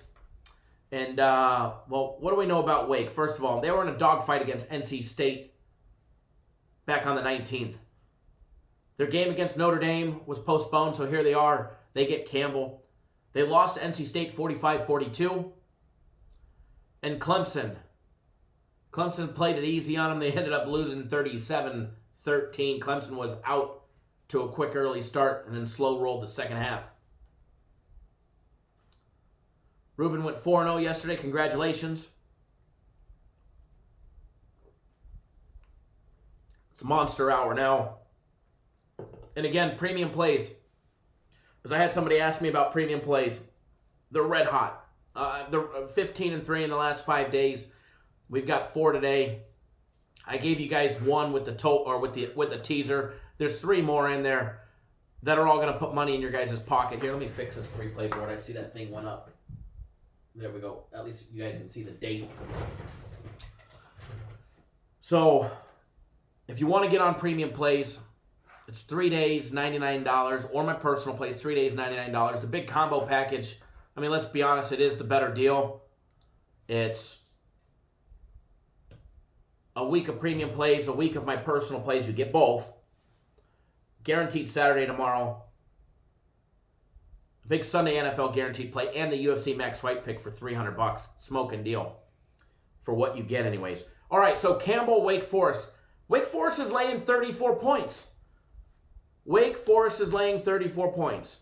And, well, what do we know about Wake? First of all, they were in a dogfight against NC State back on the 19th. Their game against Notre Dame was postponed, so here they are. They get Campbell. They lost to NC State 45-42. And Clemson. Clemson played it easy on them. They ended up losing 37-13. Clemson was out to a quick early start and then slow rolled the second half. Ruben went 4-0 yesterday. Congratulations. It's monster hour now. And again, premium plays. Because I had somebody ask me about premium plays. They're red hot. They're 15-3 in the last 5 days. We've got 4 today. I gave you guys one with the teaser. There's 3 more in there that are all going to put money in your guys' pocket. Here, let me fix this free play board. I see that thing went up. There we go. At least you guys can see the date. So, if you want to get on premium plays, it's 3 days, $99, or my personal plays, 3 days, $99. The big combo package, I mean, let's be honest, it is the better deal. It's a week of premium plays, a week of my personal plays. You get both. Guaranteed Saturday tomorrow. Big Sunday NFL guaranteed play and the UFC Max Swipe pick for $300. Smoking deal for what you get anyways. All right, so Campbell, Wake Forest. Wake Forest is laying 34 points. Wake Forest is laying 34 points.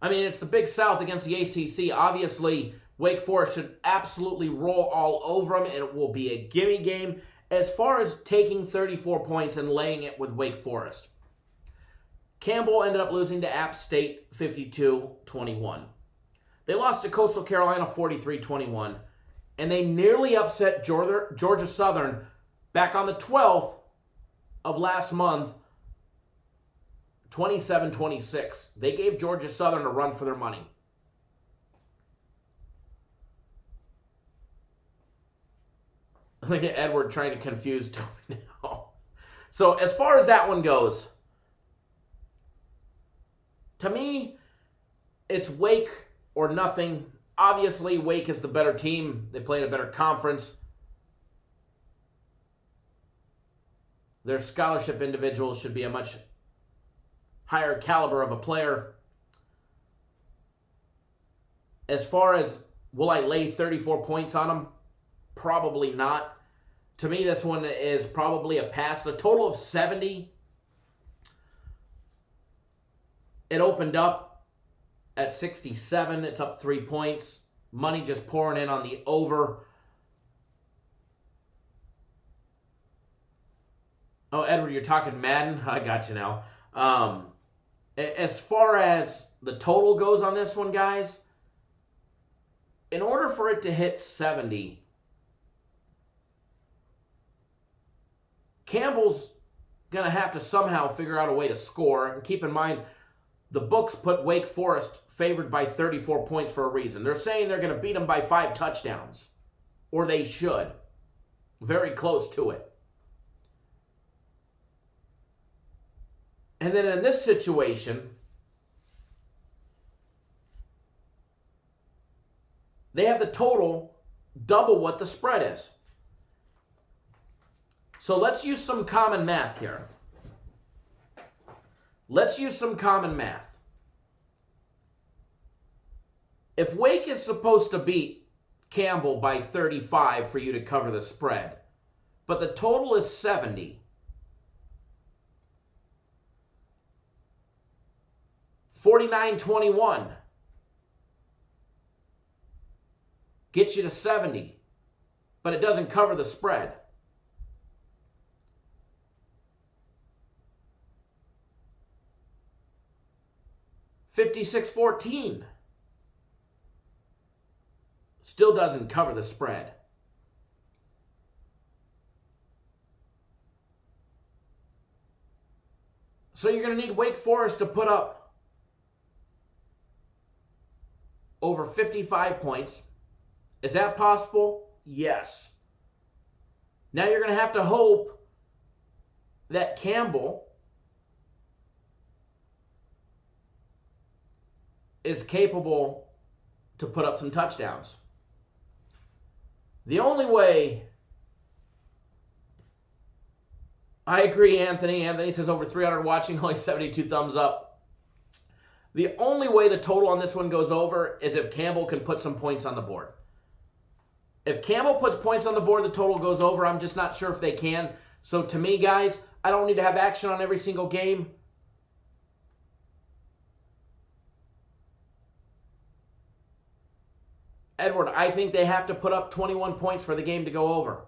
I mean, it's the Big South against the ACC. Obviously, Wake Forest should absolutely roll all over them, and it will be a gimme game as far as taking 34 points and laying it with Wake Forest. Campbell ended up losing to App State 52-21. They lost to Coastal Carolina 43-21, and they nearly upset Georgia Southern back on the 12th of last month, 27-26. They gave Georgia Southern a run for their money. Look at Edward trying to confuse Toby now. So as far as that one goes, to me, it's Wake or nothing. Obviously, Wake is the better team. They play in a better conference. Their scholarship individuals should be a much higher caliber of a player. As far as will I lay 34 points on them? Probably not. To me, this one is probably a pass. A total of 70. It opened up at 67. It's up 3 points. Money just pouring in on the over. Oh, Edward, you're talking Madden? I got you now. As far as the total goes on this one, guys, in order for it to hit 70, Campbell's going to have to somehow figure out a way to score. And keep in mind, the books put Wake Forest favored by 34 points for a reason. They're saying they're going to beat them by 5 touchdowns. Or they should. Very close to it. And then in this situation, they have the total double what the spread is. So let's use some common math here. Let's use some common math. If Wake is supposed to beat Campbell by 35 for you to cover the spread, but the total is 70, 49-21 gets you to 70, but it doesn't cover the spread. 56-14. Still doesn't cover the spread. So you're going to need Wake Forest to put up over 55 points. Is that possible? Yes. Now you're going to have to hope that Campbell is capable to put up some touchdowns. The only way, I agree, Anthony. Anthony says over 300 watching, only 72 thumbs up. The only way the total on this one goes over is if Campbell can put some points on the board. If Campbell puts points on the board, the total goes over. I'm just not sure if they can. So to me, guys, I don't need to have action on every single game. Edward, I think they have to put up 21 points for the game to go over.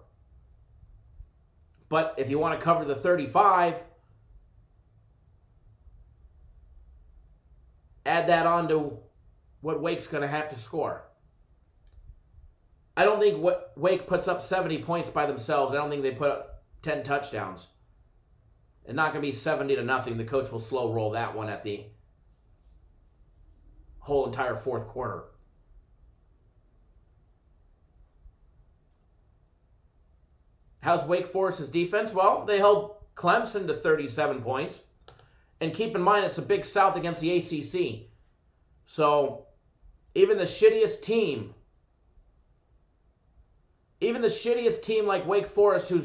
But if you want to cover the 35, add that on to what Wake's going to have to score. I don't think Wake puts up 70 points by themselves. I don't think they put up 10 touchdowns. It's not going to be 70-0. The coach will slow roll that one at the whole entire fourth quarter. How's Wake Forest's defense? Well, they held Clemson to 37 points. And keep in mind, it's a Big South against the ACC. So, even the shittiest team like Wake Forest, who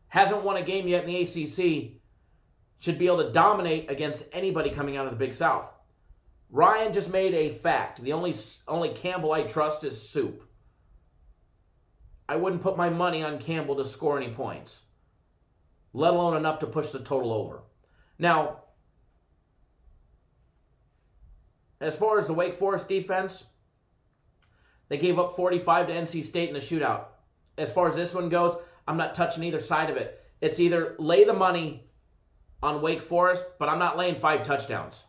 hasn't won a game yet in the ACC, should be able to dominate against anybody coming out of the Big South. Ryan just made a fact. The only Campbell I trust is Soup. I wouldn't put my money on Campbell to score any points, let alone enough to push the total over. Now, as far as the Wake Forest defense, they gave up 45 to NC State in the shootout. As far as this one goes, I'm not touching either side of it. It's either lay the money on Wake Forest, but I'm not laying 5 touchdowns.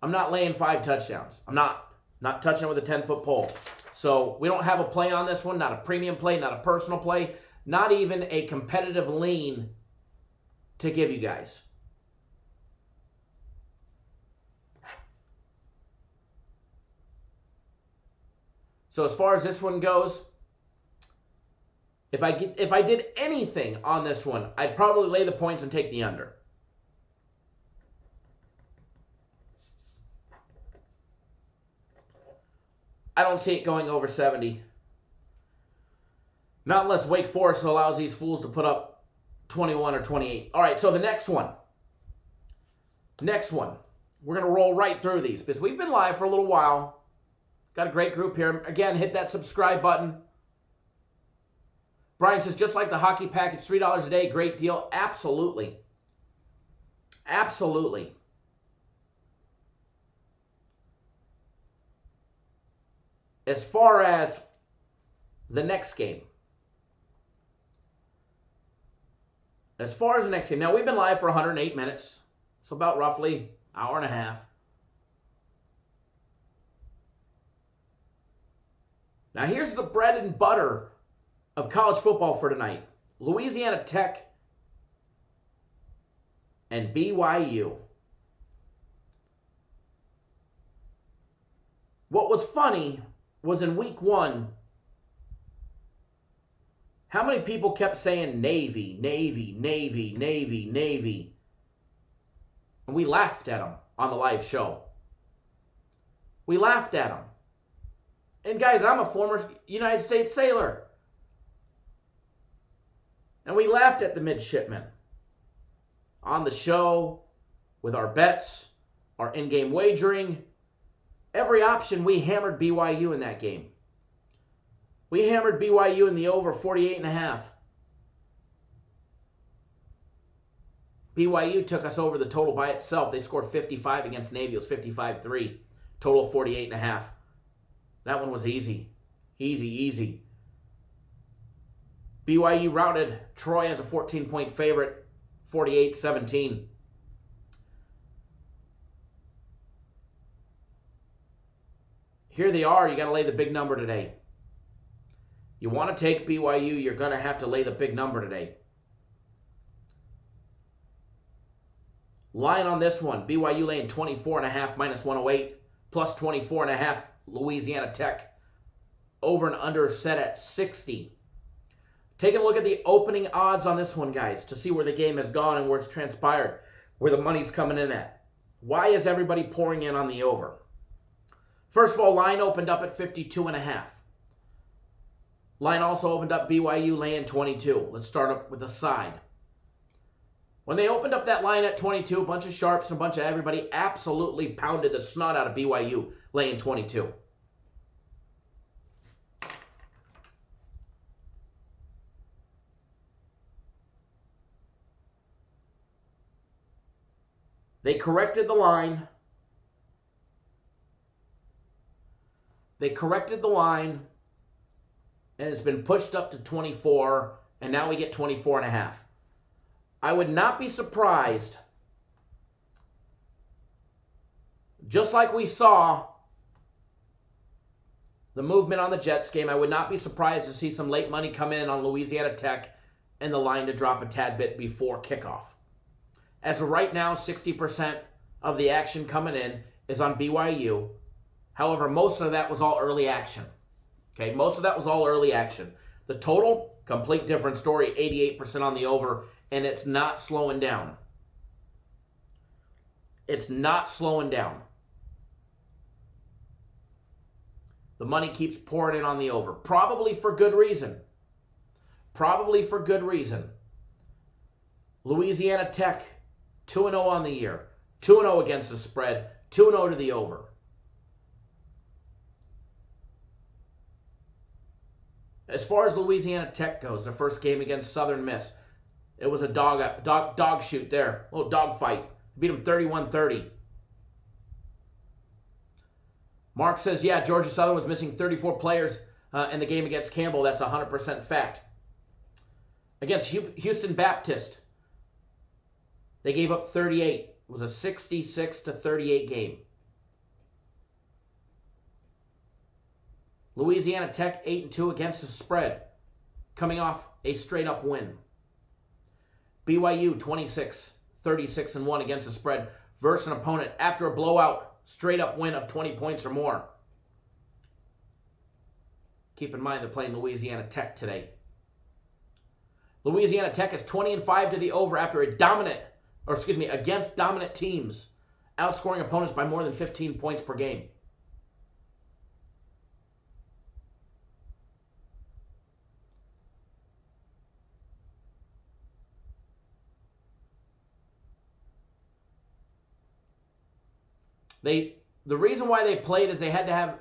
I'm not laying 5 touchdowns. I'm not touching it with a 10-foot pole. So we don't have a play on this one, not a premium play, not a personal play, not even a competitive lean to give you guys. So as far as this one goes, if I did anything on this one, I'd probably lay the points and take the under. I don't see it going over 70. Not unless Wake Forest allows these fools to put up 21 or 28. All right, so the next one. We're going to roll right through these because we've been live for a little while. Got a great group here. Again, hit that subscribe button. Brian says, just like the hockey package, $3 a day, great deal. Absolutely. Absolutely. As far as the next game. Now, we've been live for 108 minutes. So about roughly an hour and a half. Now, here's the bread and butter of college football for tonight. Louisiana Tech and BYU. What was funny was in week 1, how many people kept saying Navy, Navy, Navy, Navy, Navy? And we laughed at them on the live show. We laughed at them. And guys, I'm a former United States sailor. And we laughed at the midshipmen on the show with our bets, our in-game wagering. Every option, we hammered BYU in that game. We hammered BYU in the over 48.5. BYU took us over the total by itself. They scored 55 against Navy. It was 55-3. Total of 48.5. That one was easy. Easy. BYU routed Troy as a 14-point favorite, 48-17. here they are. You got to lay the big number today. You want to take BYU, you're going to have to lay the big number today. Line on this one, BYU laying 24.5 minus 108, plus 24.5 Louisiana Tech. Over and under set at 60. Taking a look at the opening odds on this one, guys, to see where the game has gone and where it's transpired, where the money's coming in at. Why is everybody pouring in on the over? First of all, line opened up at 52.5. Line also opened up BYU laying 22. Let's start up with the side. When they opened up that line at 22, a bunch of sharps and a bunch of everybody absolutely pounded the snot out of BYU laying 22. They corrected the line. And it's been pushed up to 24, and now we get 24.5. I would not be surprised, just like we saw the movement on the Jets game, I would not be surprised to see some late money come in on Louisiana Tech and the line to drop a tad bit before kickoff. As of right now, 60% of the action coming in is on BYU. However, most of that was all early action. Okay, most of that was all early action. The total, complete different story, 88% on the over, and it's not slowing down. It's not slowing down. The money keeps pouring in on the over, probably for good reason. Probably for good reason. Louisiana Tech, 2-0 on the year, 2-0 against the spread, 2-0 to the over. As far as Louisiana Tech goes, their first game against Southern Miss, it was a dog shoot there, a little dog fight. Beat them 31-30. Mark says, yeah, Georgia Southern was missing 34 players in the game against Campbell. That's 100% fact. Against Houston Baptist, they gave up 38. It was a 66-38 game. Louisiana Tech 8-2 against the spread, coming off a straight-up win. BYU 26-36-1 against the spread versus an opponent after a blowout, straight-up win of 20 points or more. Keep in mind they're playing Louisiana Tech today. Louisiana Tech is 20-5 to the over after against dominant teams, outscoring opponents by more than 15 points per game. The reason why they played is they had to have,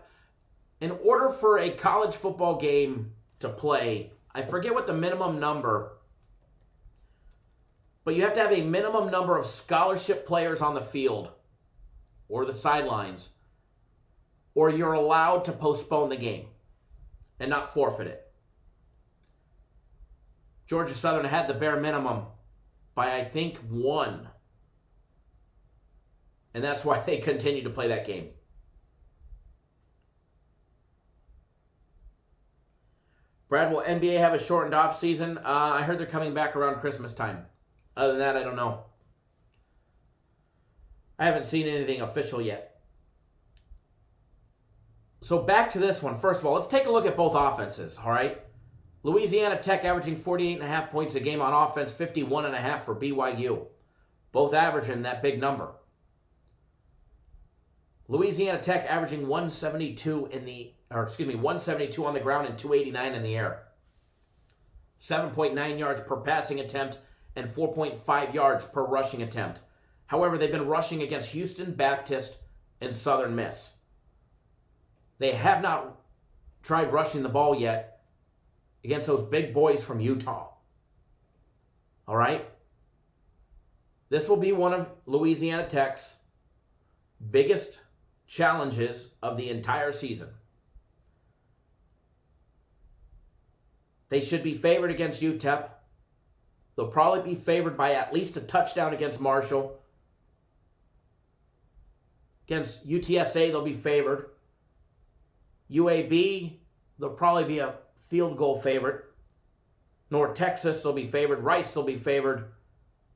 in order for a college football game to play, I forget what the minimum number, but you have to have a minimum number of scholarship players on the field or the sidelines, or you're allowed to postpone the game and not forfeit it. Georgia Southern had the bare minimum by, I think, 1. And that's why they continue to play that game. Brad, will NBA have a shortened off season? I heard they're coming back around Christmas time. Other than that, I don't know. I haven't seen anything official yet. So back to this one. First of all, let's take a look at both offenses, all right? Louisiana Tech averaging 48.5 points a game on offense, 51.5 for BYU. Both averaging that big number. Louisiana Tech averaging 172 172 on the ground and 289 in the air. 7.9 yards per passing attempt and 4.5 yards per rushing attempt. However, they've been rushing against Houston Baptist and Southern Miss. They have not tried rushing the ball yet against those big boys from Utah. All right? This will be one of Louisiana Tech's biggest challenges of the entire season. They should be favored against UTEP. They'll probably be favored by at least a touchdown against Marshall. Against UTSA, they'll be favored. UAB, they'll probably be a field goal favorite. North Texas will be favored. Rice will be favored.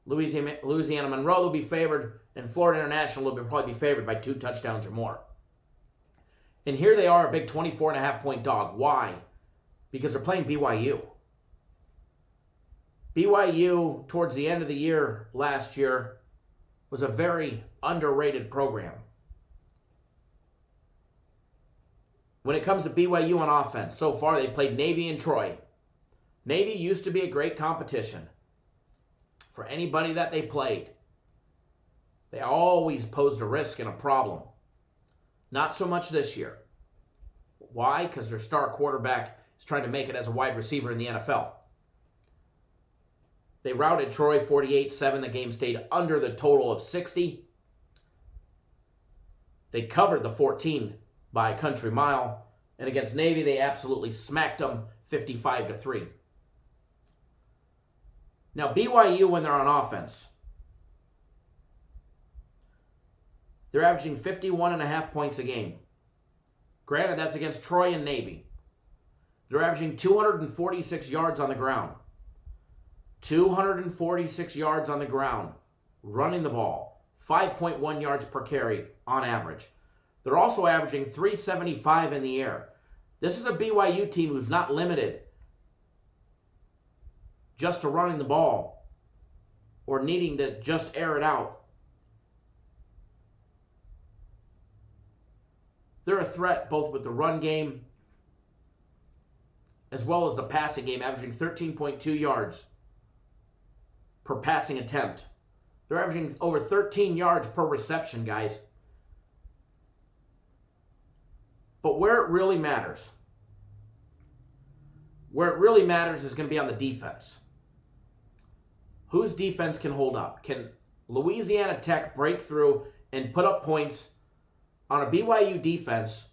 Louisiana Monroe will be favored. And Florida International will probably be favored by 2 touchdowns or more. And here they are, a big 24.5-point dog. Why? Because they're playing BYU. BYU, towards the end of the year last year, was a very underrated program. When it comes to BYU on offense, so far they've played Navy and Troy. Navy used to be a great competition for anybody that they played. They always posed a risk and a problem. Not so much this year. Why? Because their star quarterback is trying to make it as a wide receiver in the NFL. They routed Troy 48-7. The game stayed under the total of 60. They covered the 14 by a country mile. And against Navy, they absolutely smacked them 55-3. Now, BYU, when they're on offense, they're averaging 51.5 points a game. Granted, that's against Troy and Navy. They're averaging 246 yards on the ground. 246 yards on the ground, running the ball. 5.1 yards per carry on average. They're also averaging 375 in the air. This is a BYU team who's not limited just to running the ball or needing to just air it out. They're a threat both with the run game as well as the passing game, averaging 13.2 yards per passing attempt. They're averaging over 13 yards per reception, guys. But where it really matters is going to be on the defense. Whose defense can hold up? Can Louisiana Tech break through and put up points on a BYU defense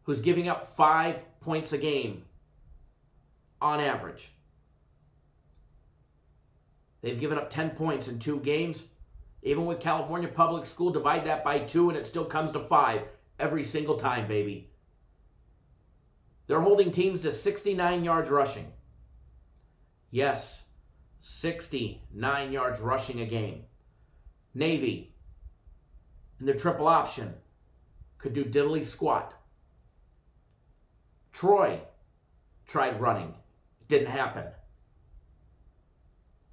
who's giving up 5 points a game on average? They've given up 10 points in 2 games. Even with California Public School, divide that by 2 and it still comes to 5 every single time, baby. They're holding teams to 69 yards rushing. Yes, 69 yards rushing a game. Navy, in their triple option, could do diddly squat. Troy tried running. It didn't happen.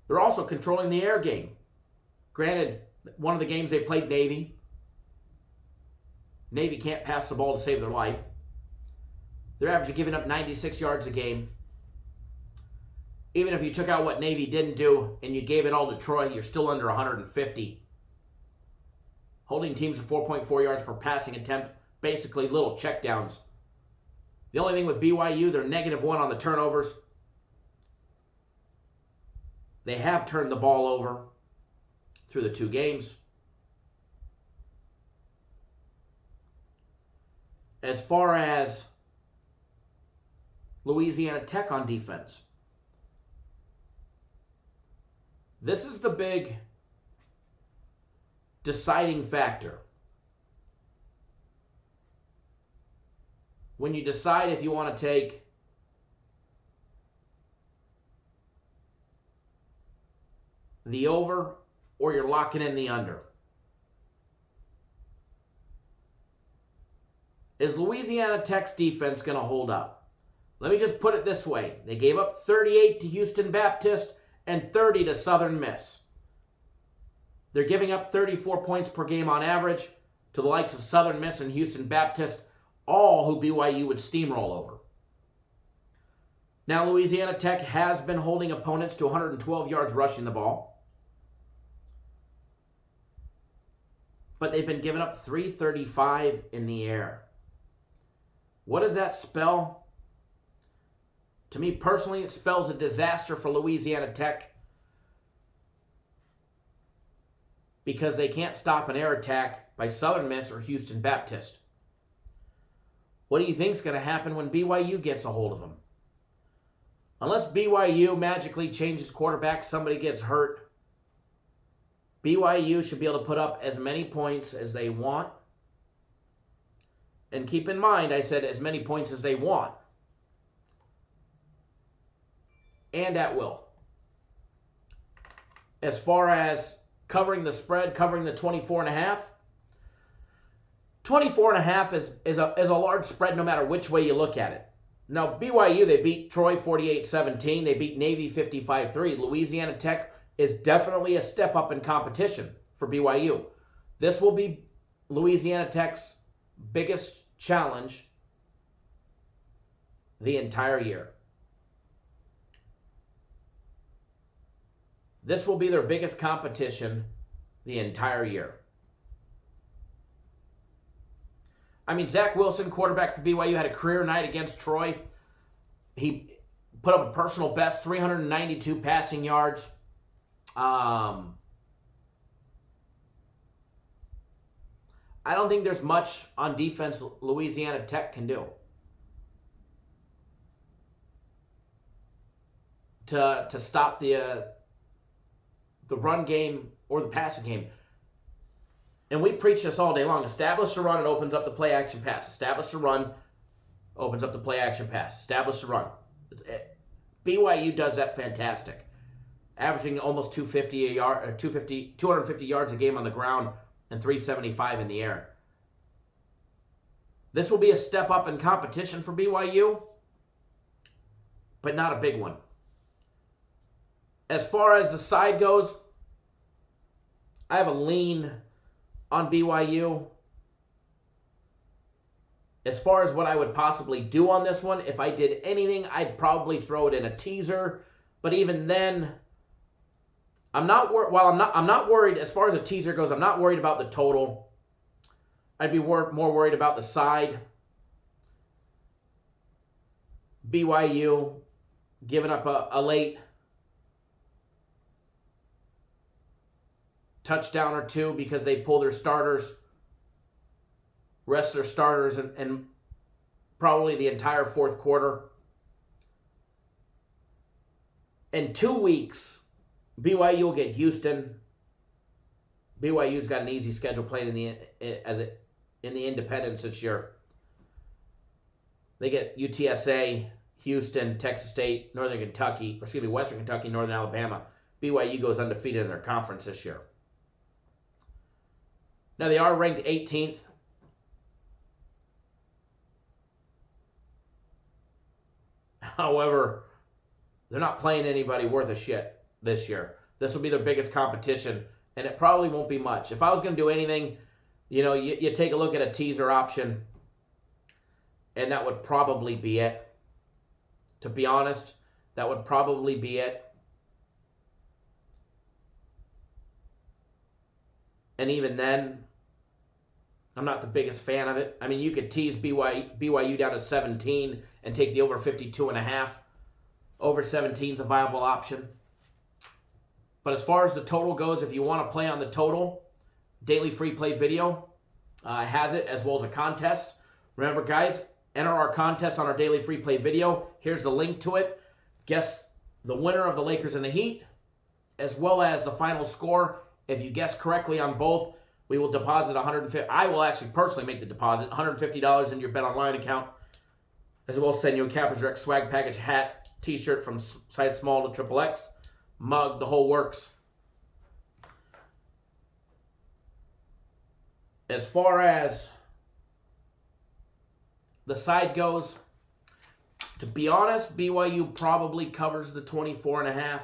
They're also controlling the air game. Granted, one of the games they played Navy. Navy can't pass the ball to save their life. They're averaging giving up 96 yards a game. Even if you took out what Navy didn't do and you gave it all to Troy, you're still under 150. Holding teams to 4.4 yards per passing attempt, basically little checkdowns. The only thing with BYU, they're -1 on the turnovers. They have turned the ball over through the 2 games. As far as Louisiana Tech on defense, this is the big deciding factor. When you decide if you want to take the over or you're locking in the under. Is Louisiana Tech's defense going to hold up? Let me just put it this way. They gave up 38 to Houston Baptist and 30 to Southern Miss. They're giving up 34 points per game on average to the likes of Southern Miss and Houston Baptist, all who BYU would steamroll over. Now, Louisiana Tech has been holding opponents to 112 yards rushing the ball. But they've been giving up 335 in the air. What does that spell? To me personally, it spells a disaster for Louisiana Tech because they can't stop an air attack by Southern Miss or Houston Baptist. What do you think is going to happen when BYU gets a hold of them? Unless BYU magically changes quarterback, somebody gets hurt, BYU should be able to put up as many points as they want And keep in mind, I said as many points as they want. And at will. As far as covering the spread, covering the 24.5, 24.5 is a large spread no matter which way you look at it. Now, BYU, they beat Troy 48-17. They beat Navy 55-3. Louisiana Tech is definitely a step up in competition for BYU. This will be Louisiana Tech's biggest challenge the entire year. This will be their biggest competition the entire year. I mean, Zach Wilson, quarterback for BYU, had a career night against Troy. He put up a personal best, 392 passing yards. I don't think there's much on defense Louisiana Tech can do to stop the run game or the passing game. And we preach this all day long. Establish the run, it opens up the play-action pass. Establish the run, opens up the play-action pass. Establish the run. BYU does that fantastic. Averaging almost 250 yards a game on the ground and 375 in the air. This will be a step up in competition for BYU, but not a big one. As far as the side goes, I have a lean on BYU. As far as what I would possibly do on this one, if I did anything, I'd probably throw it in a teaser. But even then, I'm not worried as far as a teaser goes. I'm not worried about the total. I'd be more worried about the side. BYU giving up a late touchdown or two because they pull their starters, rest their starters, and probably the entire fourth quarter. In 2 weeks, BYU will get Houston. BYU's got an easy schedule playing in the Independence this year. They get UTSA, Houston, Texas State, Western Kentucky, Northern Alabama. BYU goes undefeated in their conference this year. Now, they are ranked 18th. However, they're not playing anybody worth a shit this year. This will be their biggest competition, and it probably won't be much. If I was going to do anything, you take a look at a teaser option, and that would probably be it. To be honest, that would probably be it. And even then, I'm not the biggest fan of it. I mean, you could tease BYU down to 17 and take the over 52.5. Over 17 is a viable option. But as far as the total goes, if you want to play on the total, Daily Free Play Video has it, as well as a contest. Remember, guys, enter our contest on our Daily Free Play Video. Here's the link to it. Guess the winner of the Lakers and the Heat, as well as the final score. If you guess correctly on both, we will deposit $150. I will actually personally make the deposit, $150 into your BetOnline account, as well as send you a Cappers Direct swag package, hat, t-shirt from size small to XXX, mug, the whole works. As far as the side goes, to be honest, BYU probably covers the 24.5.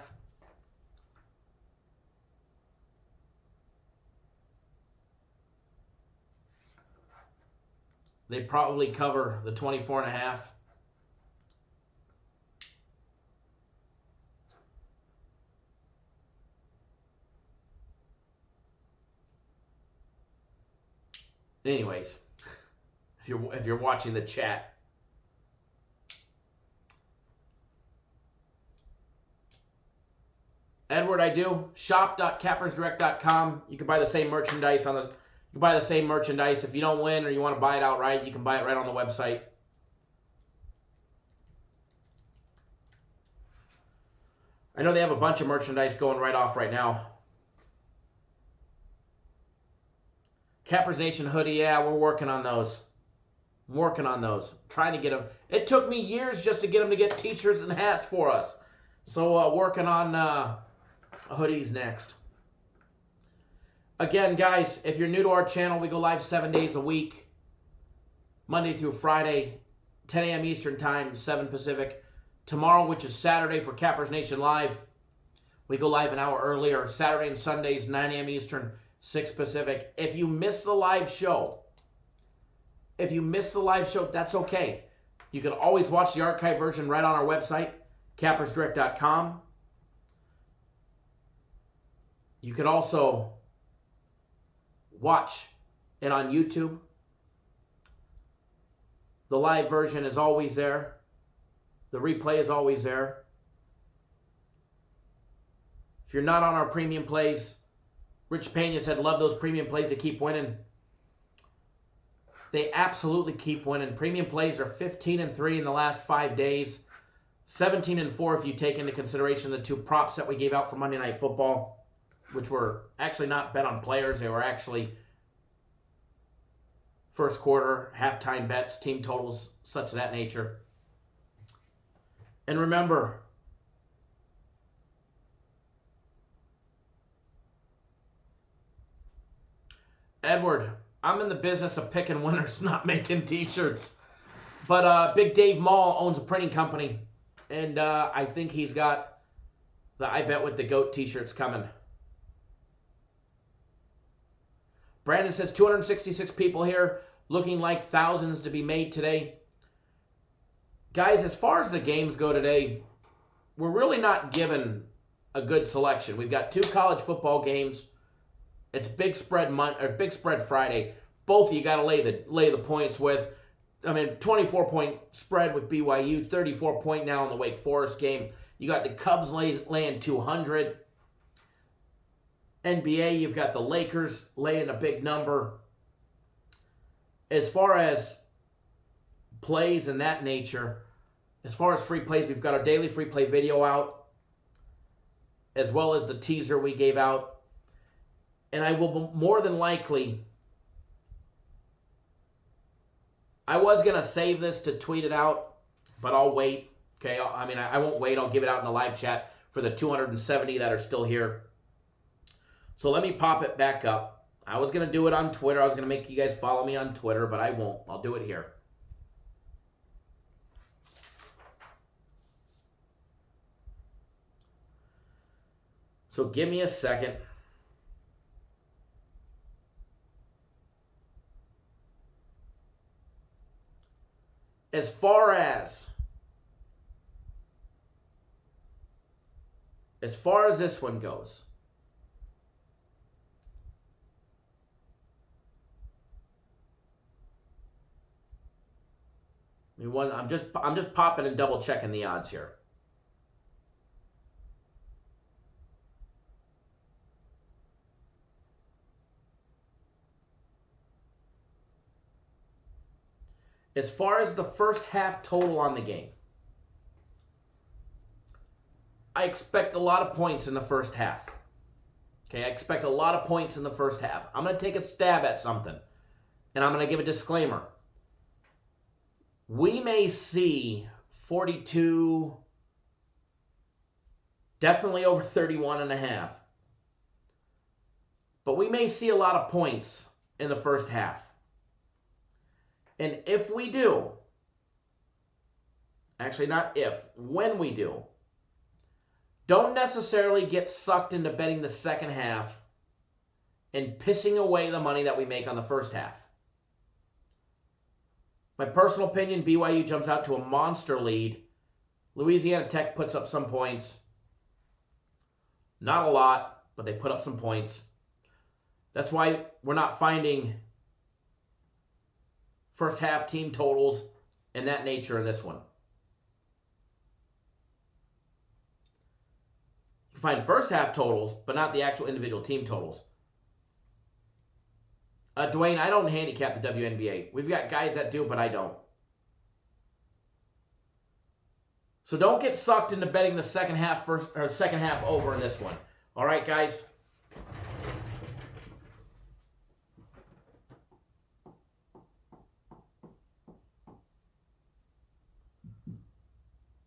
They probably cover the 24.5. Anyways, if you're watching the chat, Edward, I do. Shop.cappersdirect.com. You can buy the same merchandise You can buy the same merchandise. If you don't win or you want to buy it outright, you can buy it right on the website. I know they have a bunch of merchandise going right off right now. Cappers Nation hoodie, yeah, we're working on those. I'm working on those. Trying to get them. It took me years just to get them to get t-shirts and hats for us. So working on hoodies next. Again, guys, if you're new to our channel, we go live 7 days a week. Monday through Friday, 10 a.m. Eastern Time, 7 Pacific. Tomorrow, which is Saturday for Cappers Nation Live, we go live an hour earlier. Saturday and Sundays, 9 a.m. Eastern, 6 Pacific. If you miss the live show, that's okay. You can always watch the archive version right on our website, cappersdirect.com. You can also watch it on YouTube. The live version is always there. The replay is always there. If you're not on our premium plays, Rich Pena said, love those premium plays that keep winning. They absolutely keep winning. Premium plays are 15-3 in the last 5 days. 17-4 if you take into consideration the 2 props that we gave out for Monday Night Football, which were actually not bet on players. They were actually first quarter, halftime bets, team totals, such of that nature. And remember, Edward, I'm in the business of picking winners, not making t-shirts. But Big Dave Mall owns a printing company, and I think he's got the I Bet with the GOAT t-shirts coming. Brandon says 266 people here, looking like thousands to be made today. Guys, as far as the games go today, we're really not given a good selection. We've got 2 college football games. It's Big Spread Big Spread Friday. Both of you got to lay the points with. 24-point spread with BYU, 34-point now in the Wake Forest game. You got the Cubs laying 200. NBA, you've got the Lakers laying a big number. As far as plays and that nature, as far as free plays, we've got our daily free play video out, as well as the teaser we gave out. And I will more than likely, I was going to save this to tweet it out, but I'll wait. Okay, I won't wait. I'll give it out in the live chat for the 270 that are still here. So let me pop it back up. I was going to do it on Twitter. I was going to make you guys follow me on Twitter, but I won't. I'll do it here. So give me a second. As far as this one goes, I'm just popping and double checking the odds here. As far as the first half total on the game, I expect a lot of points in the first half. Okay, I expect a lot of points in the first half. I'm going to take a stab at something, and I'm going to give a disclaimer. We may see 42, definitely over 31.5. But we may see a lot of points in the first half. And if we do, actually not if, when we do, don't necessarily get sucked into betting the second half and pissing away the money that we make on the first half. My personal opinion, BYU jumps out to a monster lead. Louisiana Tech puts up some points. Not a lot, but they put up some points. That's why we're not finding first half team totals and that nature in this one. You can find first half totals, but not the actual individual team totals. Dwayne, I don't handicap the WNBA. We've got guys that do, but I don't. So don't get sucked into betting the second half over in this one. All right, guys.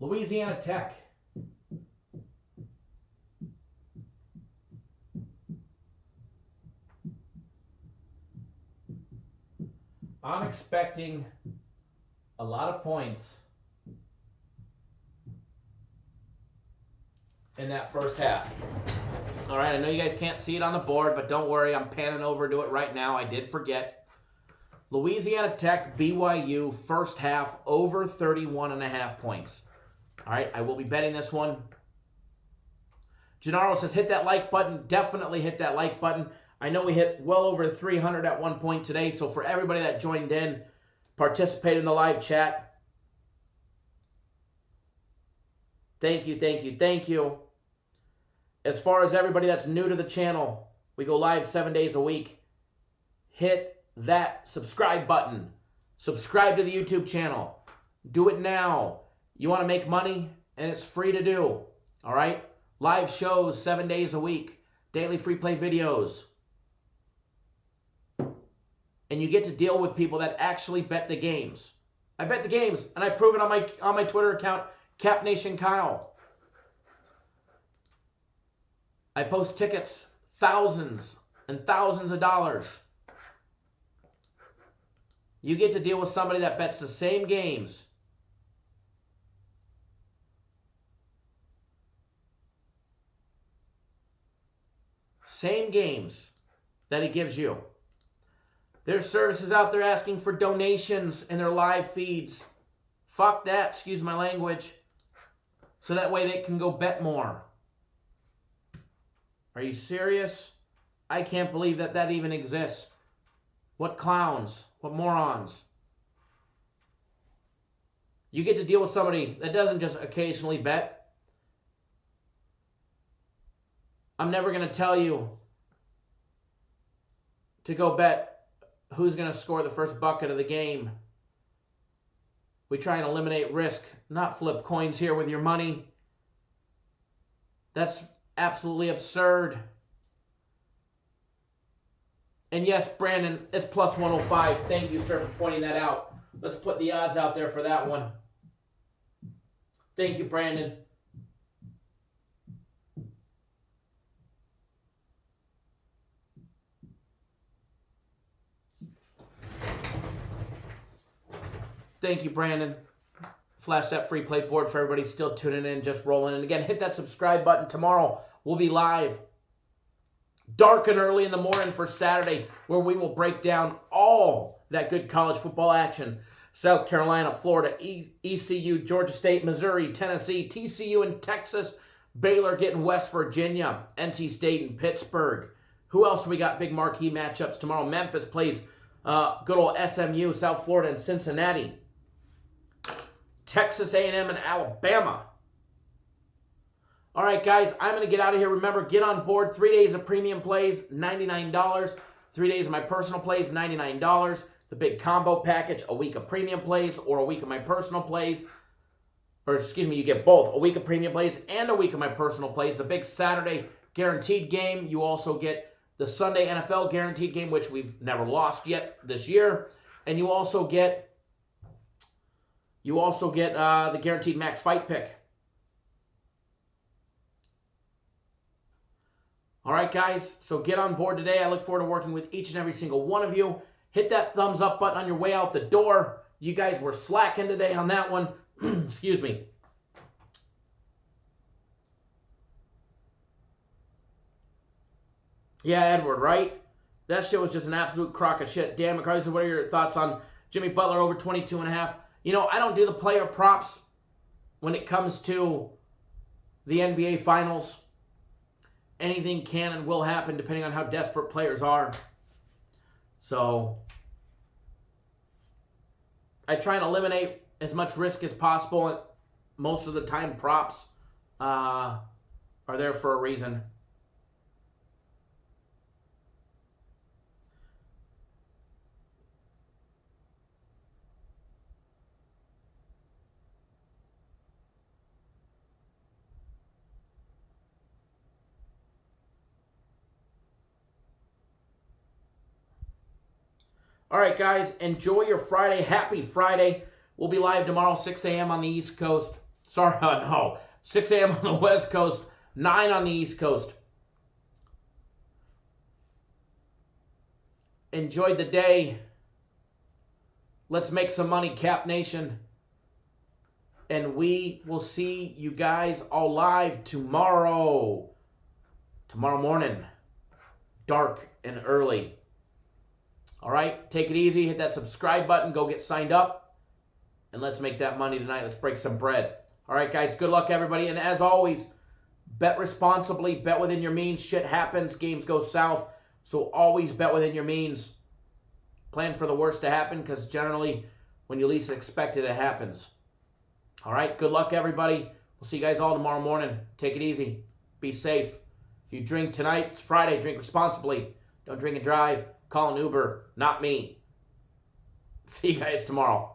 Louisiana Tech. I'm expecting a lot of points in that first half. All right, I know you guys can't see it on the board, but don't worry, I'm panning over to it right now. I did forget. Louisiana Tech, BYU, first half, over 31.5 points. All right, I will be betting this one. Gennaro says, hit that like button. Definitely hit that like button. I know we hit well over 300 at one point today, so for everybody that joined in, participated in the live chat, thank you, thank you, thank you. As far as everybody that's new to the channel, we go live 7 days a week. Hit that subscribe button. Subscribe to the YouTube channel. Do it now. You want to make money, and it's free to do. All right? Live shows 7 days a week. Daily free play videos. And you get to deal with people that actually bet the games. I bet the games, and I prove it on my Twitter account, CapNationKyle. I post tickets, thousands and thousands of dollars. You get to deal with somebody that bets the same games. Same games that he gives you. There's services out there asking for donations in their live feeds. Fuck that, excuse my language. So that way they can go bet more. Are you serious? I can't believe that even exists. What clowns. What morons. You get to deal with somebody that doesn't just occasionally bet. I'm never going to tell you to go bet who's going to score the first bucket of the game. We try and eliminate risk, not flip coins here with your money. That's absolutely absurd. And yes, Brandon, it's plus 105. Thank you, sir, for pointing that out. Let's put the odds out there for that one. Thank you, Brandon. Thank you, Brandon. Flash that free play board for everybody still tuning in, just rolling. And again, hit that subscribe button. Tomorrow, we'll be live dark and early in the morning for Saturday, where we will break down all that good college football action. South Carolina, Florida, ECU, Georgia State, Missouri, Tennessee, TCU, and Texas. Baylor getting West Virginia, NC State, and Pittsburgh. Who else we got? Big marquee matchups tomorrow. Memphis plays good old SMU, South Florida, and Cincinnati. Texas A&M and Alabama. All right, guys, I'm going to get out of here. Remember, get on board. 3 days of premium plays, $99. 3 days of my personal plays, $99. The big combo package, a week of premium plays or a week of my personal plays. Or excuse me, you get both, a week of premium plays and a week of my personal plays. The big Saturday guaranteed game. You also get the Sunday NFL guaranteed game, which we've never lost yet this year. And you also get the guaranteed max fight pick. All right, guys, so get on board today. I look forward to working with each and every single one of you. Hit that thumbs up button on your way out the door. You guys were slacking today on that one. Excuse me. Yeah, Edward, right? That shit was just an absolute crock of shit. Dan McCarthy said, what are your thoughts on Jimmy Butler over 22.5? You know, I don't do the player props when it comes to the NBA Finals. Anything can and will happen depending on how desperate players are. So I try and eliminate as much risk as possible. And most of the time, props are there for a reason. All right, guys, enjoy your Friday. Happy Friday. We'll be live tomorrow, 6 a.m. on the East Coast. Sorry, no. 6 a.m. on the West Coast, 9 on the East Coast. Enjoyed the day. Let's make some money, Cap Nation. And we will see you guys all live tomorrow. Tomorrow morning. Dark and early. All right, take it easy. Hit that subscribe button. Go get signed up. And let's make that money tonight. Let's break some bread. All right, guys, good luck, everybody. And as always, bet responsibly. Bet within your means. Shit happens. Games go south. So always bet within your means. Plan for the worst to happen because generally when you least expect it, it happens. All right, good luck, everybody. We'll see you guys all tomorrow morning. Take it easy. Be safe. If you drink tonight, it's Friday, drink responsibly. Don't drink and drive. Call an Uber, not me. See you guys tomorrow.